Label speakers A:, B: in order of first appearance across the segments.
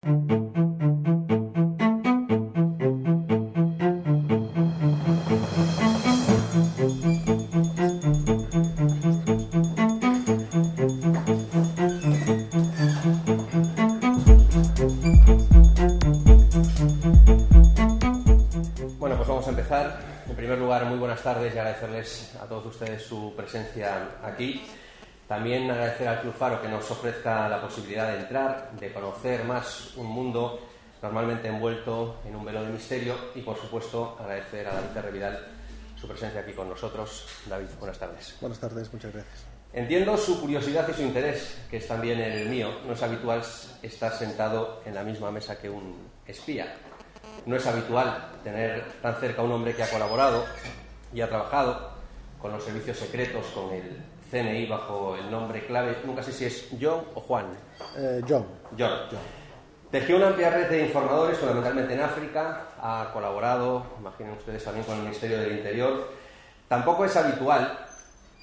A: Bueno, pues vamos a empezar. En primer lugar, muy buenas tardes y agradecerles a todos ustedes su presencia aquí. También agradecer al Club Faro que nos ofrezca la posibilidad de entrar, de conocer más un mundo normalmente envuelto en un velo de misterio y, por supuesto, agradecer a David Herrevidal su presencia aquí con nosotros. David, buenas tardes.
B: Buenas tardes, muchas gracias.
A: Entiendo su curiosidad y su interés, que es también el mío. No es habitual estar sentado en la misma mesa que un espía. No es habitual tener tan cerca a un hombre que ha colaborado y ha trabajado con los servicios secretos, con el CNI bajo el nombre clave, nunca sé si es John o Juan.
B: John.
A: Tejió una amplia red de informadores, fundamentalmente en África, ha colaborado, imaginen ustedes, también con el Ministerio del Interior. Tampoco es habitual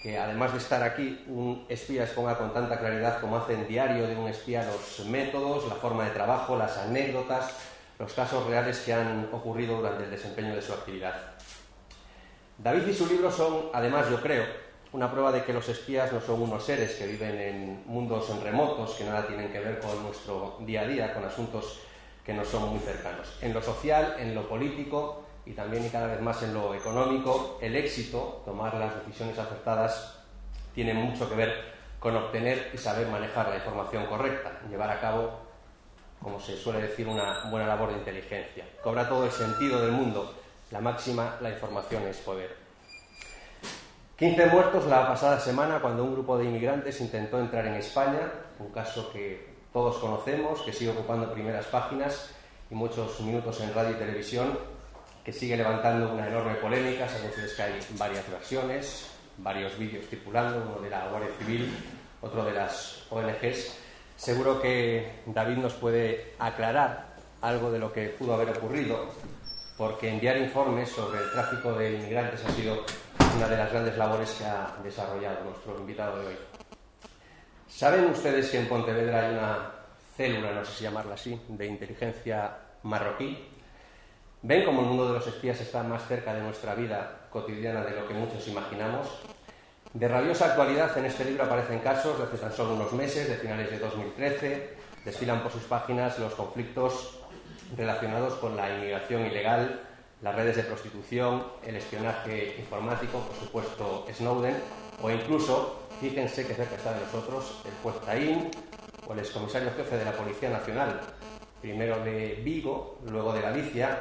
A: que, además de estar aquí, un espía exponga con tanta claridad como hace en Diario de un espía los métodos, la forma de trabajo, las anécdotas, los casos reales que han ocurrido durante el desempeño de su actividad. David y su libro son, además, yo creo, una prueba de que los espías no son unos seres que viven en mundos remotos, que nada tienen que ver con nuestro día a día, con asuntos que nos son muy cercanos. En lo social, en lo político y también y cada vez más en lo económico, el éxito, tomar las decisiones acertadas, tiene mucho que ver con obtener y saber manejar la información correcta, llevar a cabo, como se suele decir, una buena labor de inteligencia. Cobra todo el sentido del mundo. La máxima, la información es poder. 15 muertos la pasada semana cuando un grupo de inmigrantes intentó entrar en España, un caso que todos conocemos, que sigue ocupando primeras páginas y muchos minutos en radio y televisión, que sigue levantando una enorme polémica. Saben ustedes que hay varias versiones, varios vídeos circulando, uno de la Guardia Civil, otro de las ONGs. Seguro que David nos puede aclarar algo de lo que pudo haber ocurrido, porque enviar informes sobre el tráfico de inmigrantes ha sido una de las grandes labores que ha desarrollado nuestro invitado de hoy. ¿Saben ustedes que en Pontevedra hay una célula, no sé si llamarla así, de inteligencia marroquí? ¿Ven cómo el mundo de los espías está más cerca de nuestra vida cotidiana de lo que muchos imaginamos? De rabiosa actualidad, en este libro aparecen casos de hace tan solo unos meses, de finales de 2013, desfilan por sus páginas los conflictos relacionados con la inmigración ilegal, las redes de prostitución, el espionaje informático, por supuesto Snowden, o incluso, fíjense que cerca está de nosotros, el juez Taín o el excomisario jefe de la Policía Nacional, primero de Vigo, luego de Galicia,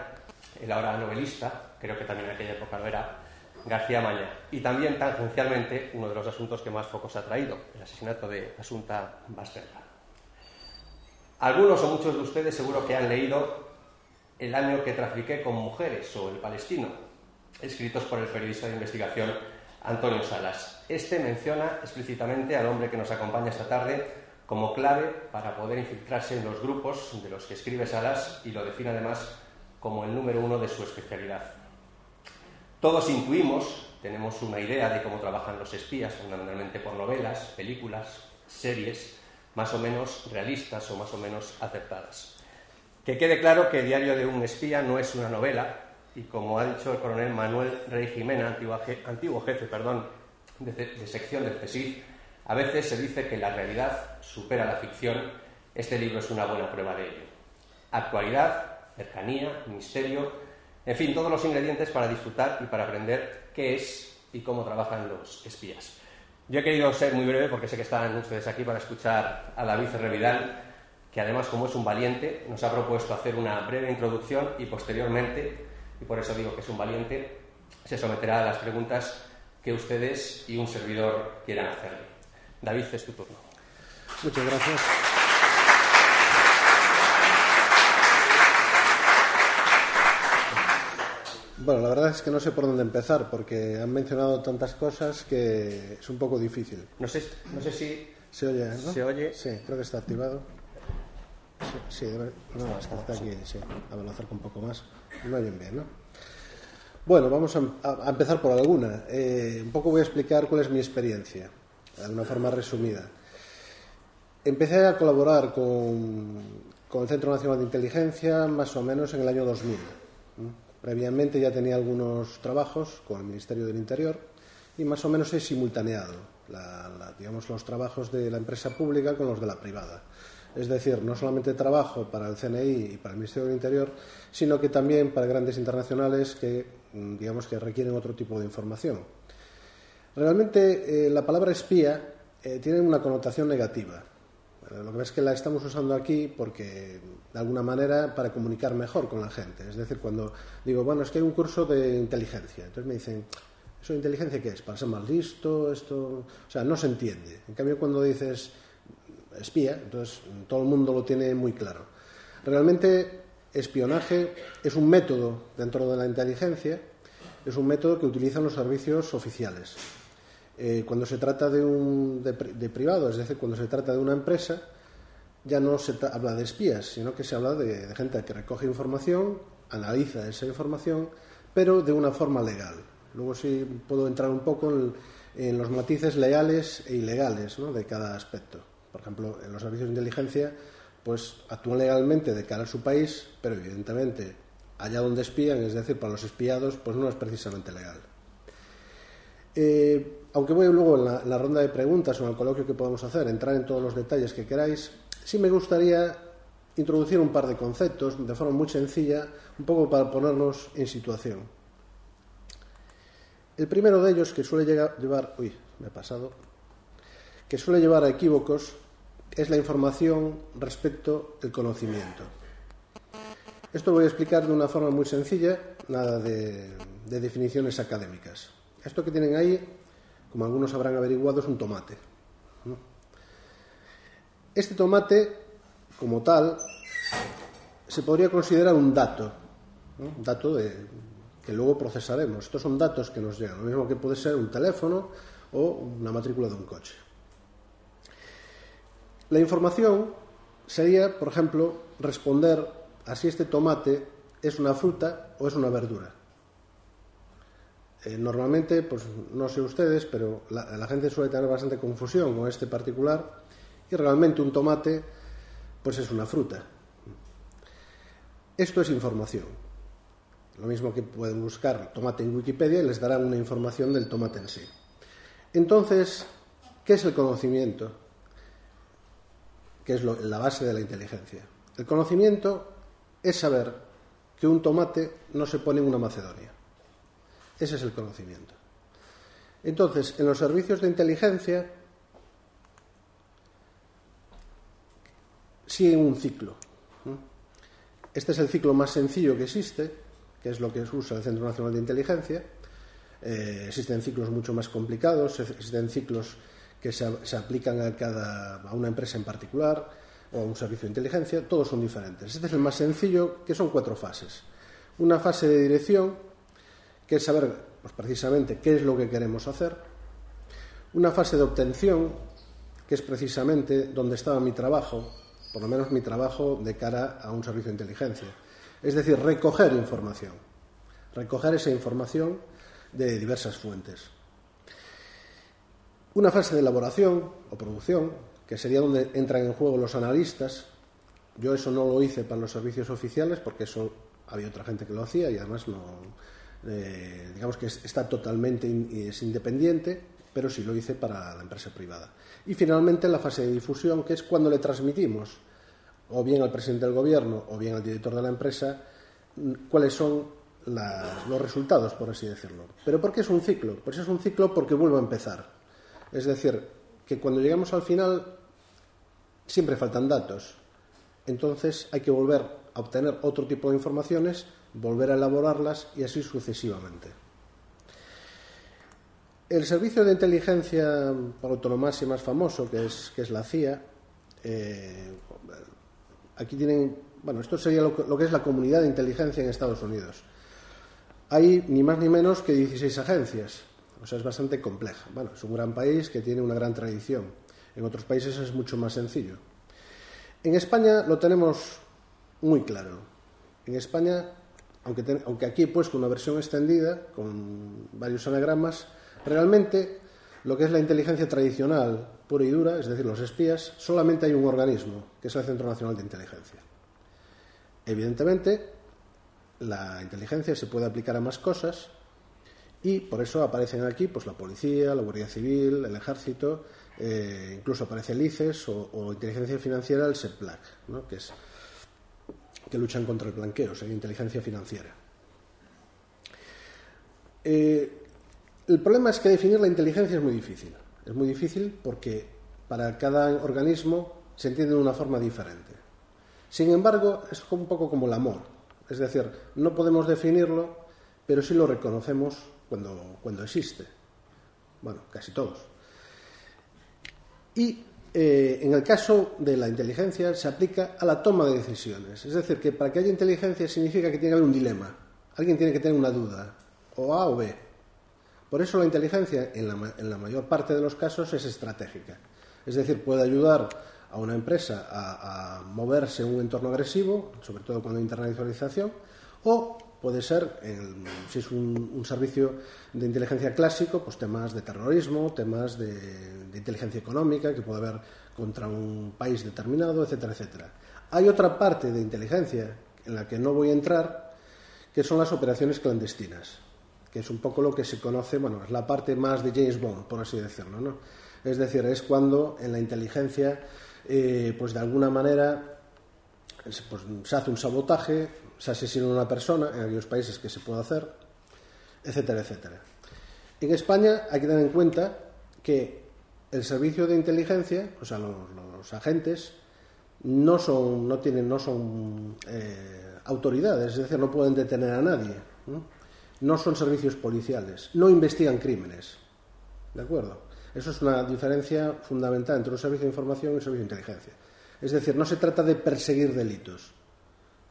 A: el ahora novelista, creo que también en aquella época lo era, García Mañá. Y también, tangencialmente, uno de los asuntos que más focos ha traído, el asesinato de Asunta Basterra. Algunos o muchos de ustedes seguro que han leído El año que trafiqué con mujeres o El Palestino, escritos por el periodista de investigación Antonio Salas. Este menciona explícitamente al hombre que nos acompaña esta tarde como clave para poder infiltrarse en los grupos de los que escribe Salas y lo define además como el número uno de su especialidad. Todos intuimos, tenemos una idea de cómo trabajan los espías, fundamentalmente por novelas, películas, series, más o menos realistas o más o menos acertadas. Que quede claro que Diario de un espía no es una novela y, como ha dicho el coronel Manuel Rey Jimena, antiguo jefe de sección del CSIC, a veces se dice que la realidad supera la ficción. Este libro es una buena prueba de ello. Actualidad, cercanía, misterio, en fin, todos los ingredientes para disfrutar y para aprender qué es y cómo trabajan los espías. Yo he querido ser muy breve porque sé que están ustedes aquí para escuchar a David Herrevidal, que además, como es un valiente, nos ha propuesto hacer una breve introducción y posteriormente, y por eso digo que es un valiente, se someterá a las preguntas que ustedes y un servidor quieran hacerle. David, es tu turno.
B: Muchas gracias. Bueno, la verdad es que no sé por dónde empezar, porque han mencionado tantas cosas que es un poco difícil.
A: No sé si...
B: ¿Se oye, no?
A: ¿Se oye?
B: Sí, creo que está activado. Sí, no, es que está aquí, sí. A ver, lo acerco un poco más. No oyen bien, ¿no? Bueno, vamos a empezar por alguna. Un poco voy a explicar cuál es mi experiencia, de una forma resumida. Empecé a colaborar con con el Centro Nacional de Inteligencia más o menos en el año 2000. Previamente ya tenía algunos trabajos con el Ministerio del Interior y más o menos he simultaneado digamos, los trabajos de la empresa pública con los de la privada. Es decir, no solamente trabajo para el CNI y para el Ministerio del Interior, sino que también para grandes internacionales que, digamos, que requieren otro tipo de información. Realmente la palabra espía tiene una connotación negativa. Lo que pasa es que la estamos usando aquí porque, de alguna manera, para comunicar mejor con la gente. Es decir, cuando digo, bueno, es que hay un curso de inteligencia, entonces me dicen, ¿eso de inteligencia qué es? ¿Para ser más listo? Esto, o sea, no se entiende. En cambio, cuando dices espía, entonces todo el mundo lo tiene muy claro. Realmente, espionaje es un método dentro de la inteligencia, es un método que utilizan los servicios oficiales. Cuando se trata de privado, es decir, cuando se trata de una empresa, ya no se habla de espías, sino que se habla de gente que recoge información, analiza esa información, pero de una forma legal. Luego sí puedo entrar un poco en los matices legales e ilegales, ¿no?, de cada aspecto. Por ejemplo, en los servicios de inteligencia, pues actúan legalmente de cara a su país, pero evidentemente allá donde espían, es decir, para los espiados, pues no es precisamente legal. Aunque voy luego en la ronda de preguntas o en el coloquio que podamos hacer, entrar en todos los detalles que queráis, sí me gustaría introducir un par de conceptos de forma muy sencilla, un poco para ponernos en situación. El primero de ellos, que suele llevar a equívocos, es la información respecto al conocimiento. Esto lo voy a explicar de una forma muy sencilla, nada de definiciones académicas. Esto que tienen ahí, como algunos habrán averiguado, es un tomate. Este tomate, como tal, se podría considerar un dato, ¿no? Un dato que luego procesaremos. Estos son datos que nos llegan, lo mismo que puede ser un teléfono o una matrícula de un coche. La información sería, por ejemplo, responder a si este tomate es una fruta o es una verdura. Normalmente, pues no sé ustedes, pero la gente suele tener bastante confusión con este particular y realmente un tomate pues es una fruta. Esto es información. Lo mismo que pueden buscar tomate en Wikipedia y les darán una información del tomate en sí. Entonces, ¿qué es el conocimiento? Que es la base de la inteligencia. El conocimiento es saber que un tomate no se pone en una Macedonia. Ese es el conocimiento. Entonces, en los servicios de inteligencia siguen un ciclo. Este es el ciclo más sencillo que existe, que es lo que usa el Centro Nacional de Inteligencia. Existen ciclos mucho más complicados, existen ciclos que se aplican a una empresa en particular o a un servicio de inteligencia, todos son diferentes. Este es el más sencillo, que son 4 fases. Una fase de dirección, que es saber pues, precisamente qué es lo que queremos hacer. Una fase de obtención, que es precisamente donde estaba mi trabajo, por lo menos mi trabajo de cara a un servicio de inteligencia. Es decir, recoger información, recoger esa información de diversas fuentes. Una fase de elaboración o producción, que sería donde entran en juego los analistas. Yo eso no lo hice para los servicios oficiales porque eso había otra gente que lo hacía y además no, digamos que está totalmente es independiente, pero sí lo hice para la empresa privada. Y finalmente la fase de difusión, que es cuando le transmitimos o bien al presidente del gobierno o bien al director de la empresa cuáles son los resultados, por así decirlo. ¿Pero por qué es un ciclo? Pues es un ciclo porque vuelve a empezar. Es decir, que cuando llegamos al final siempre faltan datos. Entonces hay que volver a obtener otro tipo de informaciones, volver a elaborarlas y así sucesivamente. El servicio de inteligencia por autonomía más famoso, que es la CIA, aquí tienen, bueno, esto sería lo que es la comunidad de inteligencia en Estados Unidos. Hay ni más ni menos que 16 agencias, o sea, es bastante compleja. Bueno, es un gran país que tiene una gran tradición. En otros países es mucho más sencillo. En España lo tenemos muy claro. En España, aunque aquí he puesto una versión extendida con varios anagramas, realmente lo que es la inteligencia tradicional, pura y dura, es decir, los espías, solamente hay un organismo, que es el Centro Nacional de Inteligencia. Evidentemente, la inteligencia se puede aplicar a más cosas y por eso aparecen aquí pues la policía, la Guardia Civil, el Ejército, incluso aparece el ICES o inteligencia financiera, el SEPLAC, ¿no? que luchan contra el blanqueo, o sea, inteligencia financiera. El problema es que definir la inteligencia es muy difícil. Es muy difícil porque para cada organismo se entiende de una forma diferente. Sin embargo, es un poco como el amor. Es decir, no podemos definirlo, pero sí lo reconocemos cuando existe. Bueno, casi todos. Y en el caso de la inteligencia se aplica a la toma de decisiones. Es decir, que para que haya inteligencia significa que tiene que haber un dilema. Alguien tiene que tener una duda, o A o B. Por eso la inteligencia, en la mayor parte de los casos, es estratégica. Es decir, puede ayudar a una empresa a moverse en un entorno agresivo, sobre todo con la internacionalización, o puede ser, si es un servicio de inteligencia clásico, pues temas de terrorismo, temas de inteligencia económica que puede haber contra un país determinado, etcétera, etcétera. Hay otra parte de inteligencia en la que no voy a entrar, que son las operaciones clandestinas, que es un poco lo que se conoce, bueno, es la parte más de James Bond, por así decirlo, ¿no? Es decir, es cuando en la inteligencia, pues de alguna manera, pues, se hace un sabotaje, se asesina a una persona, en aquellos países que se puede hacer, etcétera, etcétera. En España hay que tener en cuenta que el servicio de inteligencia, o sea, los agentes, no son autoridades, es decir, no pueden detener a nadie, ¿no? No son servicios policiales, no investigan crímenes, ¿de acuerdo? Eso es una diferencia fundamental entre un servicio de información y un servicio de inteligencia. Es decir, no se trata de perseguir delitos,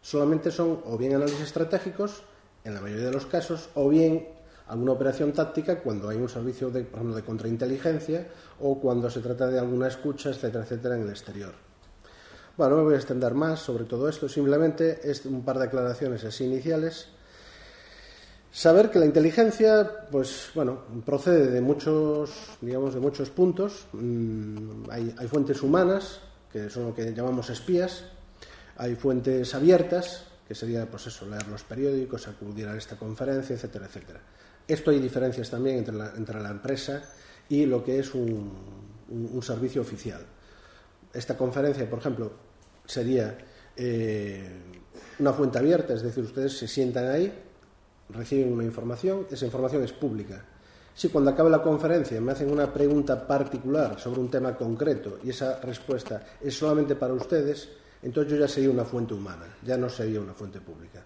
B: solamente son o bien análisis estratégicos, en la mayoría de los casos, o bien alguna operación táctica cuando hay un servicio, por ejemplo, de contrainteligencia o cuando se trata de alguna escucha, etcétera, etcétera, en el exterior. Bueno, no me voy a extender más sobre todo esto, simplemente es un par de aclaraciones así iniciales. Saber que la inteligencia, pues bueno, procede de muchos puntos. Hay fuentes humanas, que son lo que llamamos espías. Hay fuentes abiertas, que sería, pues eso, leer los periódicos, acudir a esta conferencia, etcétera, etcétera. Esto hay diferencias también entre la empresa y lo que es un servicio oficial. Esta conferencia, por ejemplo, sería una fuente abierta, es decir, ustedes se sientan ahí, reciben una información, esa información es pública. Si cuando acabe la conferencia me hacen una pregunta particular sobre un tema concreto y esa respuesta es solamente para ustedes, entonces yo ya sería una fuente humana, ya no sería una fuente pública.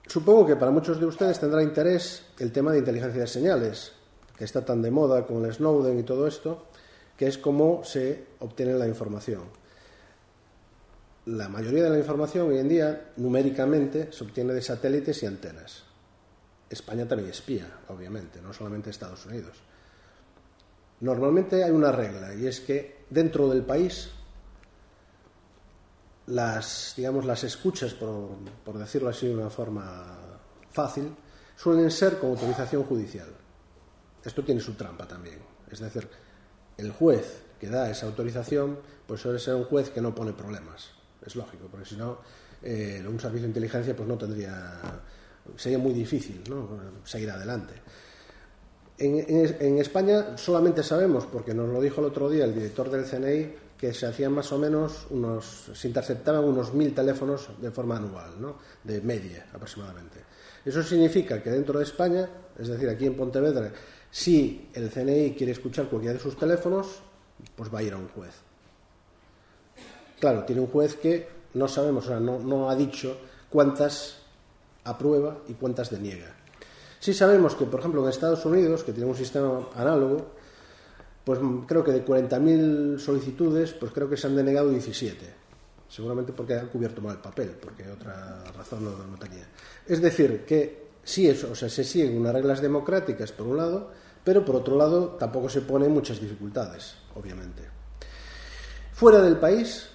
B: Supongo que para muchos de ustedes tendrá interés el tema de inteligencia de señales, que está tan de moda con el Snowden y todo esto, que es cómo se obtiene la información. La mayoría de la información hoy en día, numéricamente, se obtiene de satélites y antenas. España también espía, obviamente, no solamente Estados Unidos. Normalmente hay una regla, y es que dentro del país las escuchas, por decirlo así de una forma fácil, suelen ser con autorización judicial. Esto tiene su trampa también. Es decir, el juez que da esa autorización pues suele ser un juez que no pone problemas. Es lógico, porque si no, un servicio de inteligencia pues no sería muy difícil, ¿no?, seguir adelante. En España solamente sabemos, porque nos lo dijo el otro día el director del CNI, que se hacían más o menos se interceptaban unos 1000 teléfonos de forma anual, ¿no?, de media aproximadamente. Eso significa que dentro de España, es decir, aquí en Pontevedra, si el CNI quiere escuchar cualquiera de sus teléfonos, pues va a ir a un juez. Claro, tiene un juez que no sabemos, o sea, no ha dicho cuántas aprueba y cuántas deniega. Sí sabemos que, por ejemplo, en Estados Unidos, que tiene un sistema análogo, pues creo que de 40.000 solicitudes, pues creo que se han denegado 17. Seguramente porque han cubierto mal el papel, porque otra razón no tenía. Es decir, que sí, se siguen unas reglas democráticas por un lado, pero por otro lado tampoco se ponen muchas dificultades, obviamente. Fuera del país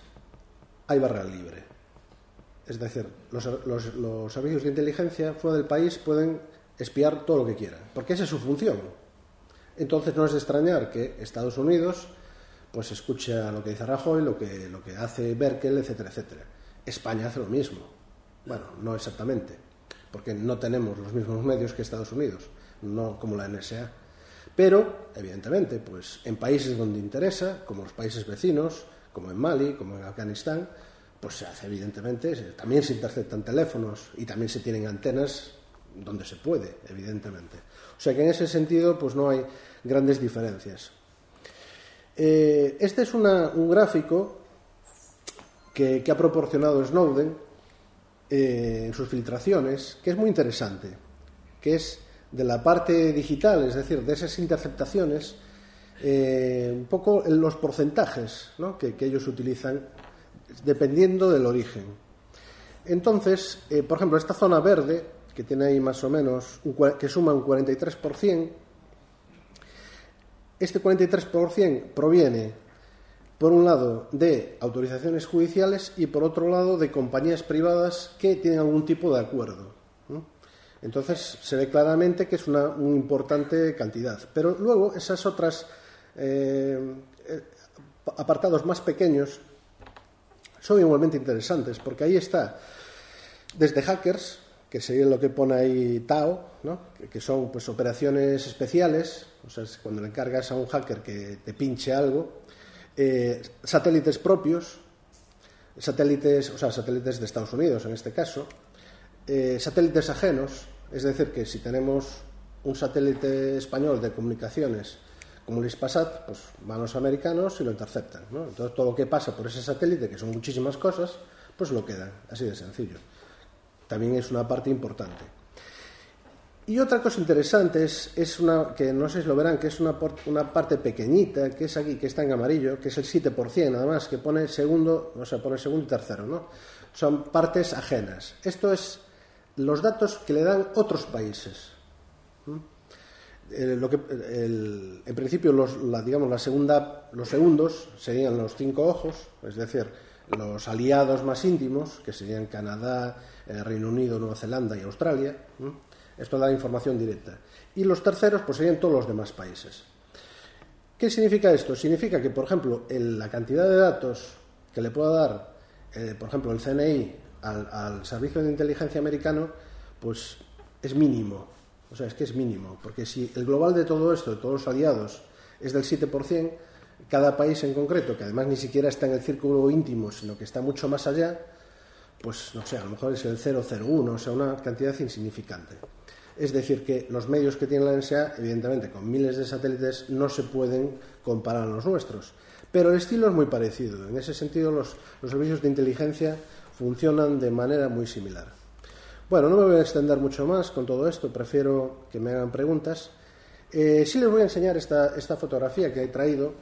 B: hay barra libre. Es decir, los servicios de inteligencia fuera del país pueden espiar todo lo que quieran, porque esa es su función. Entonces no es de extrañar que Estados Unidos pues escucha lo que dice Rajoy, lo que hace Merkel, etcétera, etcétera. España hace lo mismo. Bueno, no exactamente, porque no tenemos los mismos medios que Estados Unidos, no como la NSA. Pero, evidentemente, pues en países donde interesa, como los países vecinos, como en Mali, como en Afganistán, pues se hace, evidentemente, también se interceptan teléfonos y también se tienen antenas donde se puede, evidentemente. O sea que en ese sentido, pues no hay grandes diferencias. Este es un gráfico que ha proporcionado Snowden en sus filtraciones, que es muy interesante, que es de la parte digital, es decir, de esas interceptaciones, un poco los porcentajes, ¿no?, que ellos utilizan dependiendo del origen. Entonces, por ejemplo, esta zona verde, que tiene ahí más o menos, que suma un 43%, este 43% proviene, por un lado, de autorizaciones judiciales y, por otro lado, de compañías privadas que tienen algún tipo de acuerdo, ¿no? Entonces se ve claramente que es una importante cantidad. Pero luego esas otras apartados más pequeños son igualmente interesantes, porque ahí está desde hackers, que sería lo que pone ahí TAO, ¿no?, que son pues operaciones especiales, o sea, cuando le encargas a un hacker que te pinche algo, satélites propios, satélites de Estados Unidos en este caso, satélites ajenos. Es decir, que si tenemos un satélite español de comunicaciones como el Hispasat, pues van los americanos y lo interceptan, ¿no? Entonces todo lo que pasa por ese satélite, que son muchísimas cosas, pues lo quedan, así de sencillo. También es una parte importante. Y otra cosa interesante es una, que no sé si lo verán, que es una parte pequeñita, que es aquí, que está en amarillo, que es el 7%, nada más, que pone segundo, o sea, pone segundo y tercero, ¿no? Son partes ajenas. Esto es los datos que le dan otros países. En principio, los segundos serían los 5 ojos, es decir, los aliados más íntimos, que serían Canadá, Reino Unido, Nueva Zelanda y Australia. Esto da información directa. Y los terceros, pues serían todos los demás países. ¿Qué significa esto? Significa que, por ejemplo, la cantidad de datos que le pueda dar, por ejemplo, el CNI al servicio de inteligencia americano, pues es mínimo. O sea, es que es mínimo, porque si el global de todo esto, de todos los aliados, es del 7%, cada país en concreto, que además ni siquiera está en el círculo íntimo, sino que está mucho más allá, pues no sé, a lo mejor es el 0,01, o sea, una cantidad insignificante. Es decir, que los medios que tiene la NSA, evidentemente, con miles de satélites, no se pueden comparar a los nuestros. Pero el estilo es muy parecido. En ese sentido, los servicios de inteligencia funcionan de manera muy similar. Bueno, no me voy a extender mucho más con todo esto, prefiero que me hagan preguntas. Sí les voy a enseñar esta fotografía que he traído,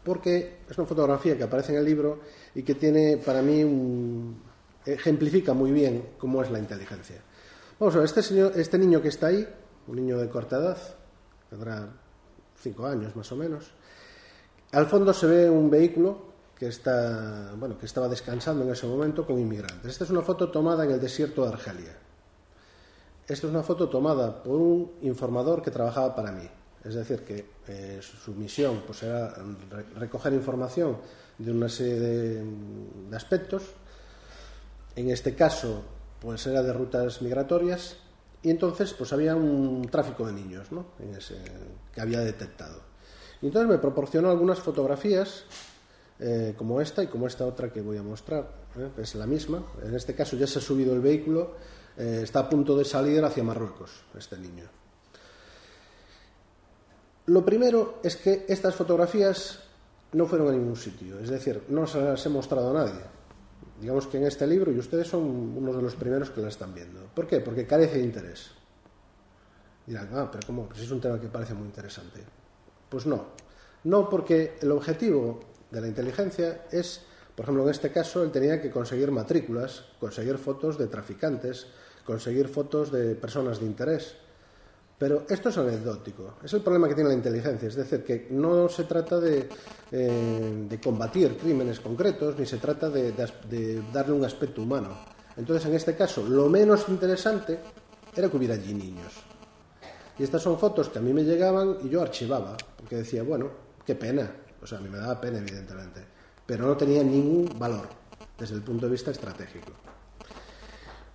B: porque es una fotografía que aparece en el libro y que tiene, para mí, ejemplifica muy bien cómo es la inteligencia. Vamos a ver, este niño que está ahí, un niño de corta edad, tendrá 5 años más o menos. Al fondo se ve un vehículo que estaba descansando en ese momento con inmigrantes. Esta es una foto tomada en el desierto de Argelia. Esta es una foto tomada por un informador que trabajaba para mí. Es decir, que su misión pues era recoger información de una serie de aspectos. En este caso, pues era de rutas migratorias, y entonces pues había un tráfico de niños, ¿no?, que había detectado. Y entonces me proporcionó algunas fotografías, como esta y como esta otra que voy a mostrar. Es la misma. En este caso ya se ha subido el vehículo, está a punto de salir hacia Marruecos este niño. Lo primero es que estas fotografías no fueron a ningún sitio, es decir, no se las he mostrado a nadie. Digamos que en este libro, y ustedes son unos de los primeros que la están viendo. ¿Por qué? Porque carece de interés. Dirán, pero ¿cómo? Pues es un tema que parece muy interesante. Pues no. No, porque el objetivo de la inteligencia es, por ejemplo, en este caso, él tenía que conseguir matrículas, conseguir fotos de traficantes, conseguir fotos de personas de interés. Pero esto es anecdótico. Es el problema que tiene la inteligencia. Es decir, que no se trata de combatir crímenes concretos, ni se trata de darle un aspecto humano. Entonces, en este caso, lo menos interesante era que hubiera allí niños. Y estas son fotos que a mí me llegaban y yo archivaba, porque decía, bueno, qué pena. O sea, a mí me daba pena, evidentemente. Pero no tenía ningún valor. desde el punto de vista estratégico.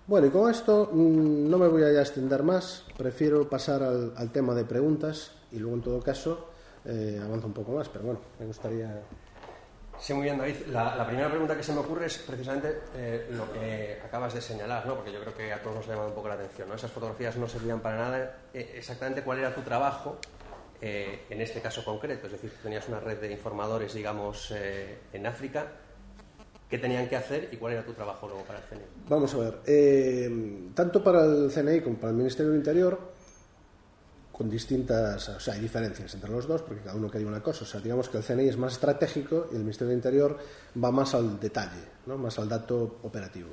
B: Bueno, y con esto no me voy a ya extender más, prefiero pasar al tema de preguntas y luego en todo caso avanzo un poco más, pero bueno, me gustaría...
A: Sí, muy bien, David. La primera pregunta que se me ocurre es precisamente lo que acabas de señalar, ¿no? Porque yo creo que a todos nos ha llamado un poco la atención, ¿no? Esas fotografías no servían para nada. Exactamente cuál era tu trabajo en este caso concreto, es decir, tenías una red de informadores, digamos, en África. ¿Qué tenían que hacer y cuál era tu trabajo luego para el CNI?
B: Vamos a ver, tanto para el CNI como para el Ministerio del Interior, con distintas, o sea, hay diferencias entre los dos, porque cada uno quería una cosa. O sea, digamos que el CNI es más estratégico y el Ministerio del Interior va más al detalle, ¿no? Más al dato operativo.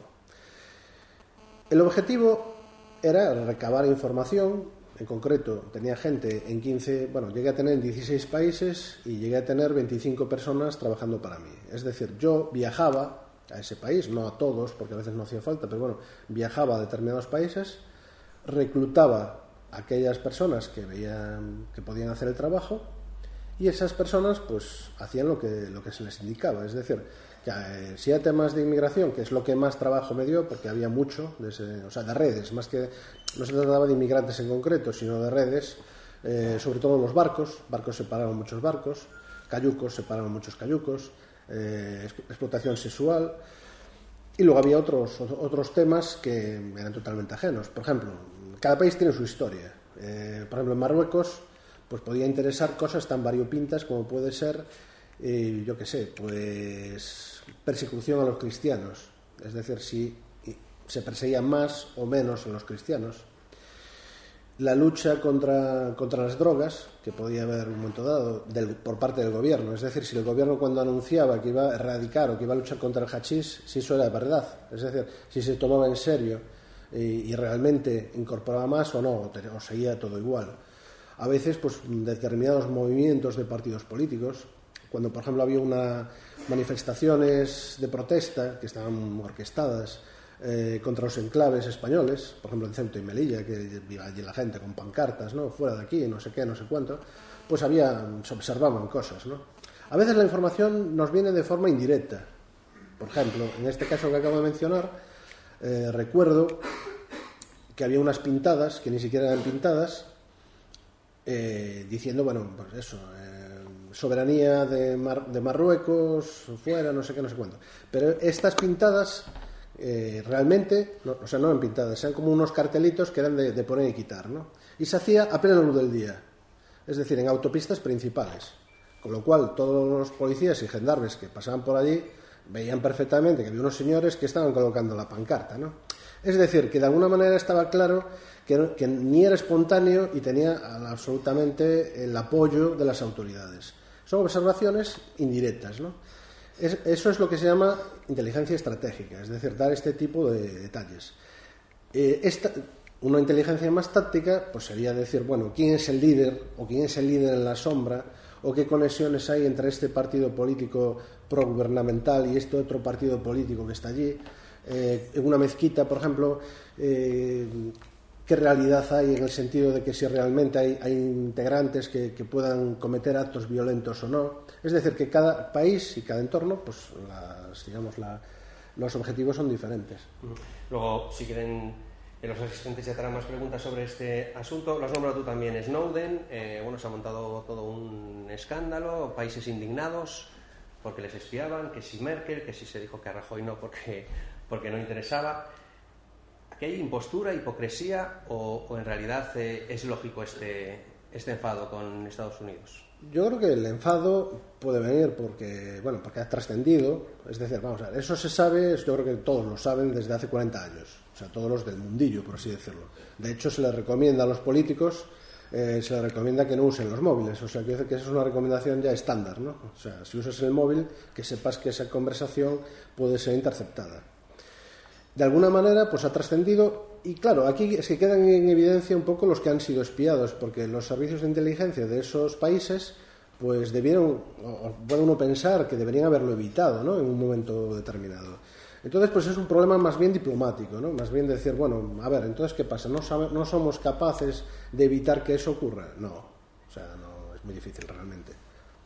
B: El objetivo era recabar información. En concreto, tenía gente en 15, bueno, llegué a tener en 16 países y llegué a tener 25 personas trabajando para mí. Es decir, yo viajaba a ese país, no a todos, porque a veces no hacía falta, pero bueno, viajaba a determinados países, reclutaba a aquellas personas que veían que podían hacer el trabajo y esas personas pues hacían lo que se les indicaba. Es decir, que si hay temas de inmigración, que es lo que más trabajo me dio, porque había mucho, o sea, de redes, más que no se trataba de inmigrantes en concreto, sino de redes, sobre todo los barcos separaban muchos barcos, cayucos separaban muchos cayucos, explotación sexual, y luego había otros temas que eran totalmente ajenos. Por ejemplo, cada país tiene su historia. Por ejemplo, en Marruecos pues podía interesar cosas tan variopintas como puede ser, yo qué sé, pues persecución a los cristianos. Es decir, si se perseguían más o menos a los cristianos. La lucha contra las drogas, que podía haber un momento dado por parte del gobierno. Es decir, si el gobierno cuando anunciaba que iba a erradicar o que iba a luchar contra el hachís, si eso era verdad. Es decir, si se tomaba en serio y realmente incorporaba más o no, o seguía todo igual. A veces, pues determinados movimientos de partidos políticos, cuando por ejemplo había manifestaciones de protesta que estaban orquestadas contra los enclaves españoles, por ejemplo en Ceuta y Melilla, que iba allí la gente con pancartas, ¿no? Fuera de aquí, no sé qué, no sé cuánto, pues se observaban cosas, ¿no? A veces la información nos viene de forma indirecta. Por ejemplo, en este caso que acabo de mencionar, recuerdo que había unas pintadas, que ni siquiera eran pintadas, diciendo, bueno, pues eso, soberanía de Marruecos, fuera, no sé qué, no sé cuánto. Pero estas pintadas realmente, no, o sea, no eran pintadas, eran como unos cartelitos que eran de poner y quitar, ¿no? Y se hacía a plena luz del día, es decir, en autopistas principales. Con lo cual, todos los policías y gendarmes que pasaban por allí veían perfectamente que había unos señores que estaban colocando la pancarta, ¿no? Es decir, que de alguna manera estaba claro que ni era espontáneo y tenía absolutamente el apoyo de las autoridades. Son observaciones indirectas, ¿no? Eso es lo que se llama inteligencia estratégica, es decir, dar este tipo de detalles. Una inteligencia más táctica pues sería decir, bueno, quién es el líder o quién es el líder en la sombra, o qué conexiones hay entre este partido político progubernamental y este otro partido político que está allí. En una mezquita, por ejemplo, qué realidad hay en el sentido de que si realmente hay integrantes que puedan cometer actos violentos o no. Es decir, que cada país y cada entorno, pues los objetivos son diferentes.
A: Luego, si quieren los asistentes ya te harán más preguntas sobre este asunto. Lo has nombrado tú también, Snowden. Bueno, se ha montado todo un escándalo, países indignados porque les espiaban, que si Merkel, que si se dijo que a Rajoy no porque no interesaba. ¿Aquí hay impostura, hipocresía o en realidad es lógico este enfado con Estados Unidos?
B: Yo creo que el enfado puede venir porque ha trascendido. Es decir, vamos a ver, eso se sabe, yo creo que todos lo saben desde hace 40 años. O sea, todos los del mundillo, por así decirlo. De hecho, se les recomienda a los políticos, se les recomienda que no usen los móviles. O sea, quiero decir que esa es una recomendación ya estándar, ¿no? O sea, si usas el móvil, que sepas que esa conversación puede ser interceptada. De alguna manera, pues ha trascendido. Y claro, aquí es que quedan en evidencia un poco los que han sido espiados, porque los servicios de inteligencia de esos países, pues debieron, o puede uno pensar que deberían haberlo evitado, ¿no? En un momento determinado. Entonces, pues es un problema más bien diplomático, ¿no? Más bien decir, bueno, a ver, entonces, ¿qué pasa? ¿No somos capaces de evitar que eso ocurra? No, o sea, no, es muy difícil realmente.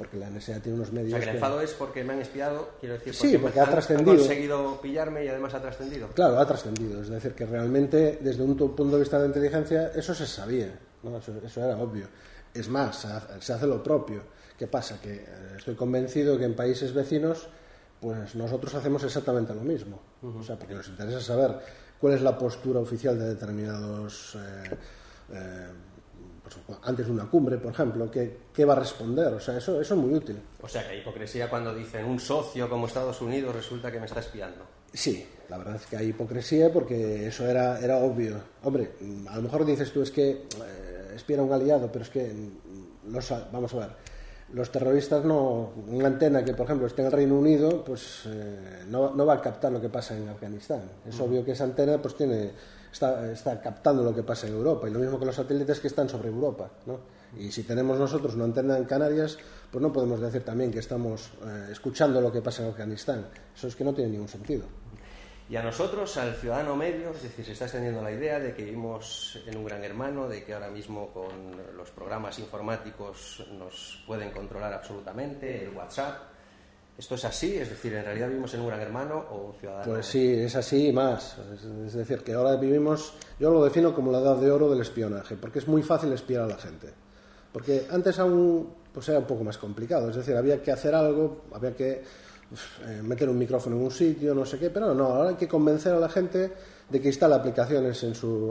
B: porque la NSA tiene unos medios...
A: O sea, que el enfado es porque me han espiado, quiero decir,
B: sí, porque ha trascendido.
A: Han conseguido pillarme y además ha trascendido.
B: Claro, ha trascendido, es decir, que realmente desde un punto de vista de la inteligencia eso se sabía, ¿no? Eso era obvio. Es más, se hace lo propio. ¿Qué pasa? Que estoy convencido que en países vecinos pues nosotros hacemos exactamente lo mismo. O sea, porque nos interesa saber cuál es la postura oficial de determinados... pues, antes de una cumbre, por ejemplo, ¿qué va a responder? O sea, eso es muy útil.
A: O sea, que hay hipocresía cuando dicen un socio como Estados Unidos resulta que me está espiando.
B: Sí, la verdad es que hay hipocresía porque eso era obvio. Hombre, a lo mejor dices tú es que espía a un aliado, pero es que vamos a ver, los terroristas no, una antena que por ejemplo esté en el Reino Unido pues no va a captar lo que pasa en Afganistán. Es obvio que esa antena pues está captando lo que pasa en Europa, y lo mismo que los satélites que están sobre Europa, ¿no? Y si tenemos nosotros una antena en Canarias, pues no podemos decir también que estamos escuchando lo que pasa en Afganistán. Eso es que no tiene ningún sentido.
A: Y a nosotros, al ciudadano medio, es decir, se está extendiendo la idea de que vivimos en un gran hermano, de que ahora mismo con los programas informáticos nos pueden controlar absolutamente, el WhatsApp. ¿Esto es así? Es decir, ¿en realidad vivimos en un gran hermano o un ciudadano?
B: Pues sí, es así y más. Es decir, que ahora vivimos, yo lo defino como la edad de oro del espionaje, porque es muy fácil espiar a la gente. Porque antes aún pues era un poco más complicado, es decir, había que hacer algo, había que meter un micrófono en un sitio, no sé qué, pero no, ahora hay que convencer a la gente de que instale aplicaciones en su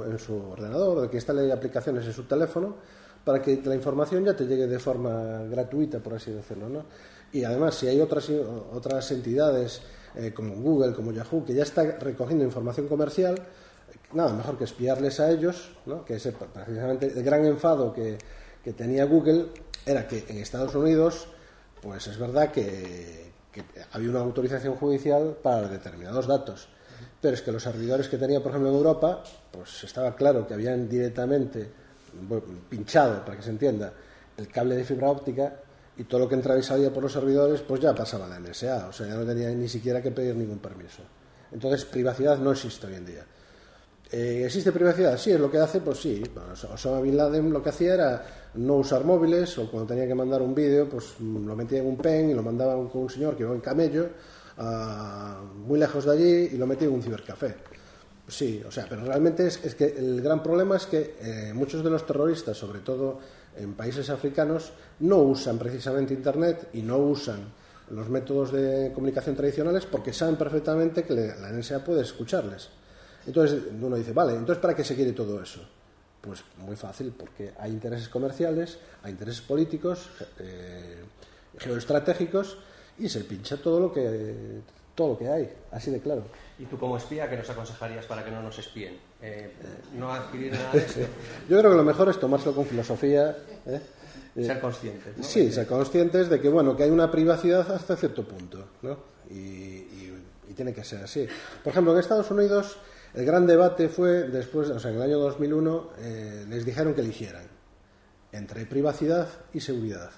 B: ordenador, de que instale aplicaciones en su teléfono, para que la información ya te llegue de forma gratuita, por así decirlo, ¿no? Y además, si hay otras entidades como Google, como Yahoo, que ya está recogiendo información comercial, nada mejor que espiarles a ellos, ¿no? Que es precisamente el gran enfado que tenía Google era que en Estados Unidos, pues es verdad que había una autorización judicial para determinados datos, pero es que los servidores que tenía, por ejemplo, en Europa, pues estaba claro que habían directamente pinchado, para que se entienda, el cable de fibra óptica, y todo lo que entraba y salía por los servidores pues ya pasaba a la NSA, o sea, ya no tenía ni siquiera que pedir ningún permiso. Entonces, privacidad no existe hoy en día. ¿Existe privacidad? Sí, es lo que hace, pues sí. Osama Bin Laden lo que hacía era no usar móviles, o cuando tenía que mandar un vídeo, pues lo metía en un pen y lo mandaba con un señor que iba en camello muy lejos de allí y lo metía en un cibercafé. Pues sí, o sea, pero realmente es que el gran problema es que muchos de los terroristas, sobre todo en países africanos, no usan precisamente Internet y no usan los métodos de comunicación tradicionales porque saben perfectamente que la NSA puede escucharles. Entonces uno dice, vale, entonces ¿para qué se quiere todo eso? Pues muy fácil, porque hay intereses comerciales, hay intereses políticos, geoestratégicos, y se pincha todo lo que hay, así de claro.
A: ¿Y tú como espía qué nos aconsejarías para que no nos espíen? ¿No adquirir nada de esto?
B: Yo creo que lo mejor es tomárselo con filosofía.
A: Ser conscientes, ¿no?
B: Sí, ser conscientes de que, bueno, que hay una privacidad hasta cierto punto, ¿no? Y tiene que ser así. Por ejemplo, en Estados Unidos el gran debate fue después, o sea, en el año 2001 les dijeron que eligieran entre privacidad y seguridad,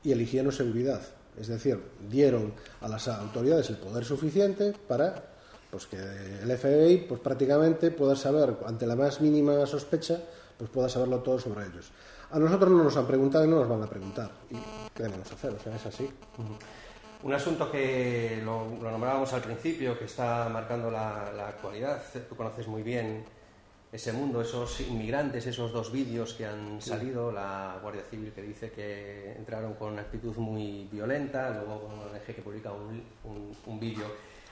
B: y eligieron seguridad. Es decir, dieron a las autoridades el poder suficiente para pues que el FBI pues prácticamente pueda saber, ante la más mínima sospecha, pues pueda saberlo todo sobre ellos. A nosotros no nos han preguntado y no nos van a preguntar. ¿Y qué debemos hacer? O sea, es así.
A: Un asunto que lo nombrábamos al principio, que está marcando la actualidad. Tú conoces muy bien ese mundo, esos inmigrantes, esos 2 vídeos que han salido, la Guardia Civil que dice que entraron con una actitud muy violenta, luego una ONG que publica un vídeo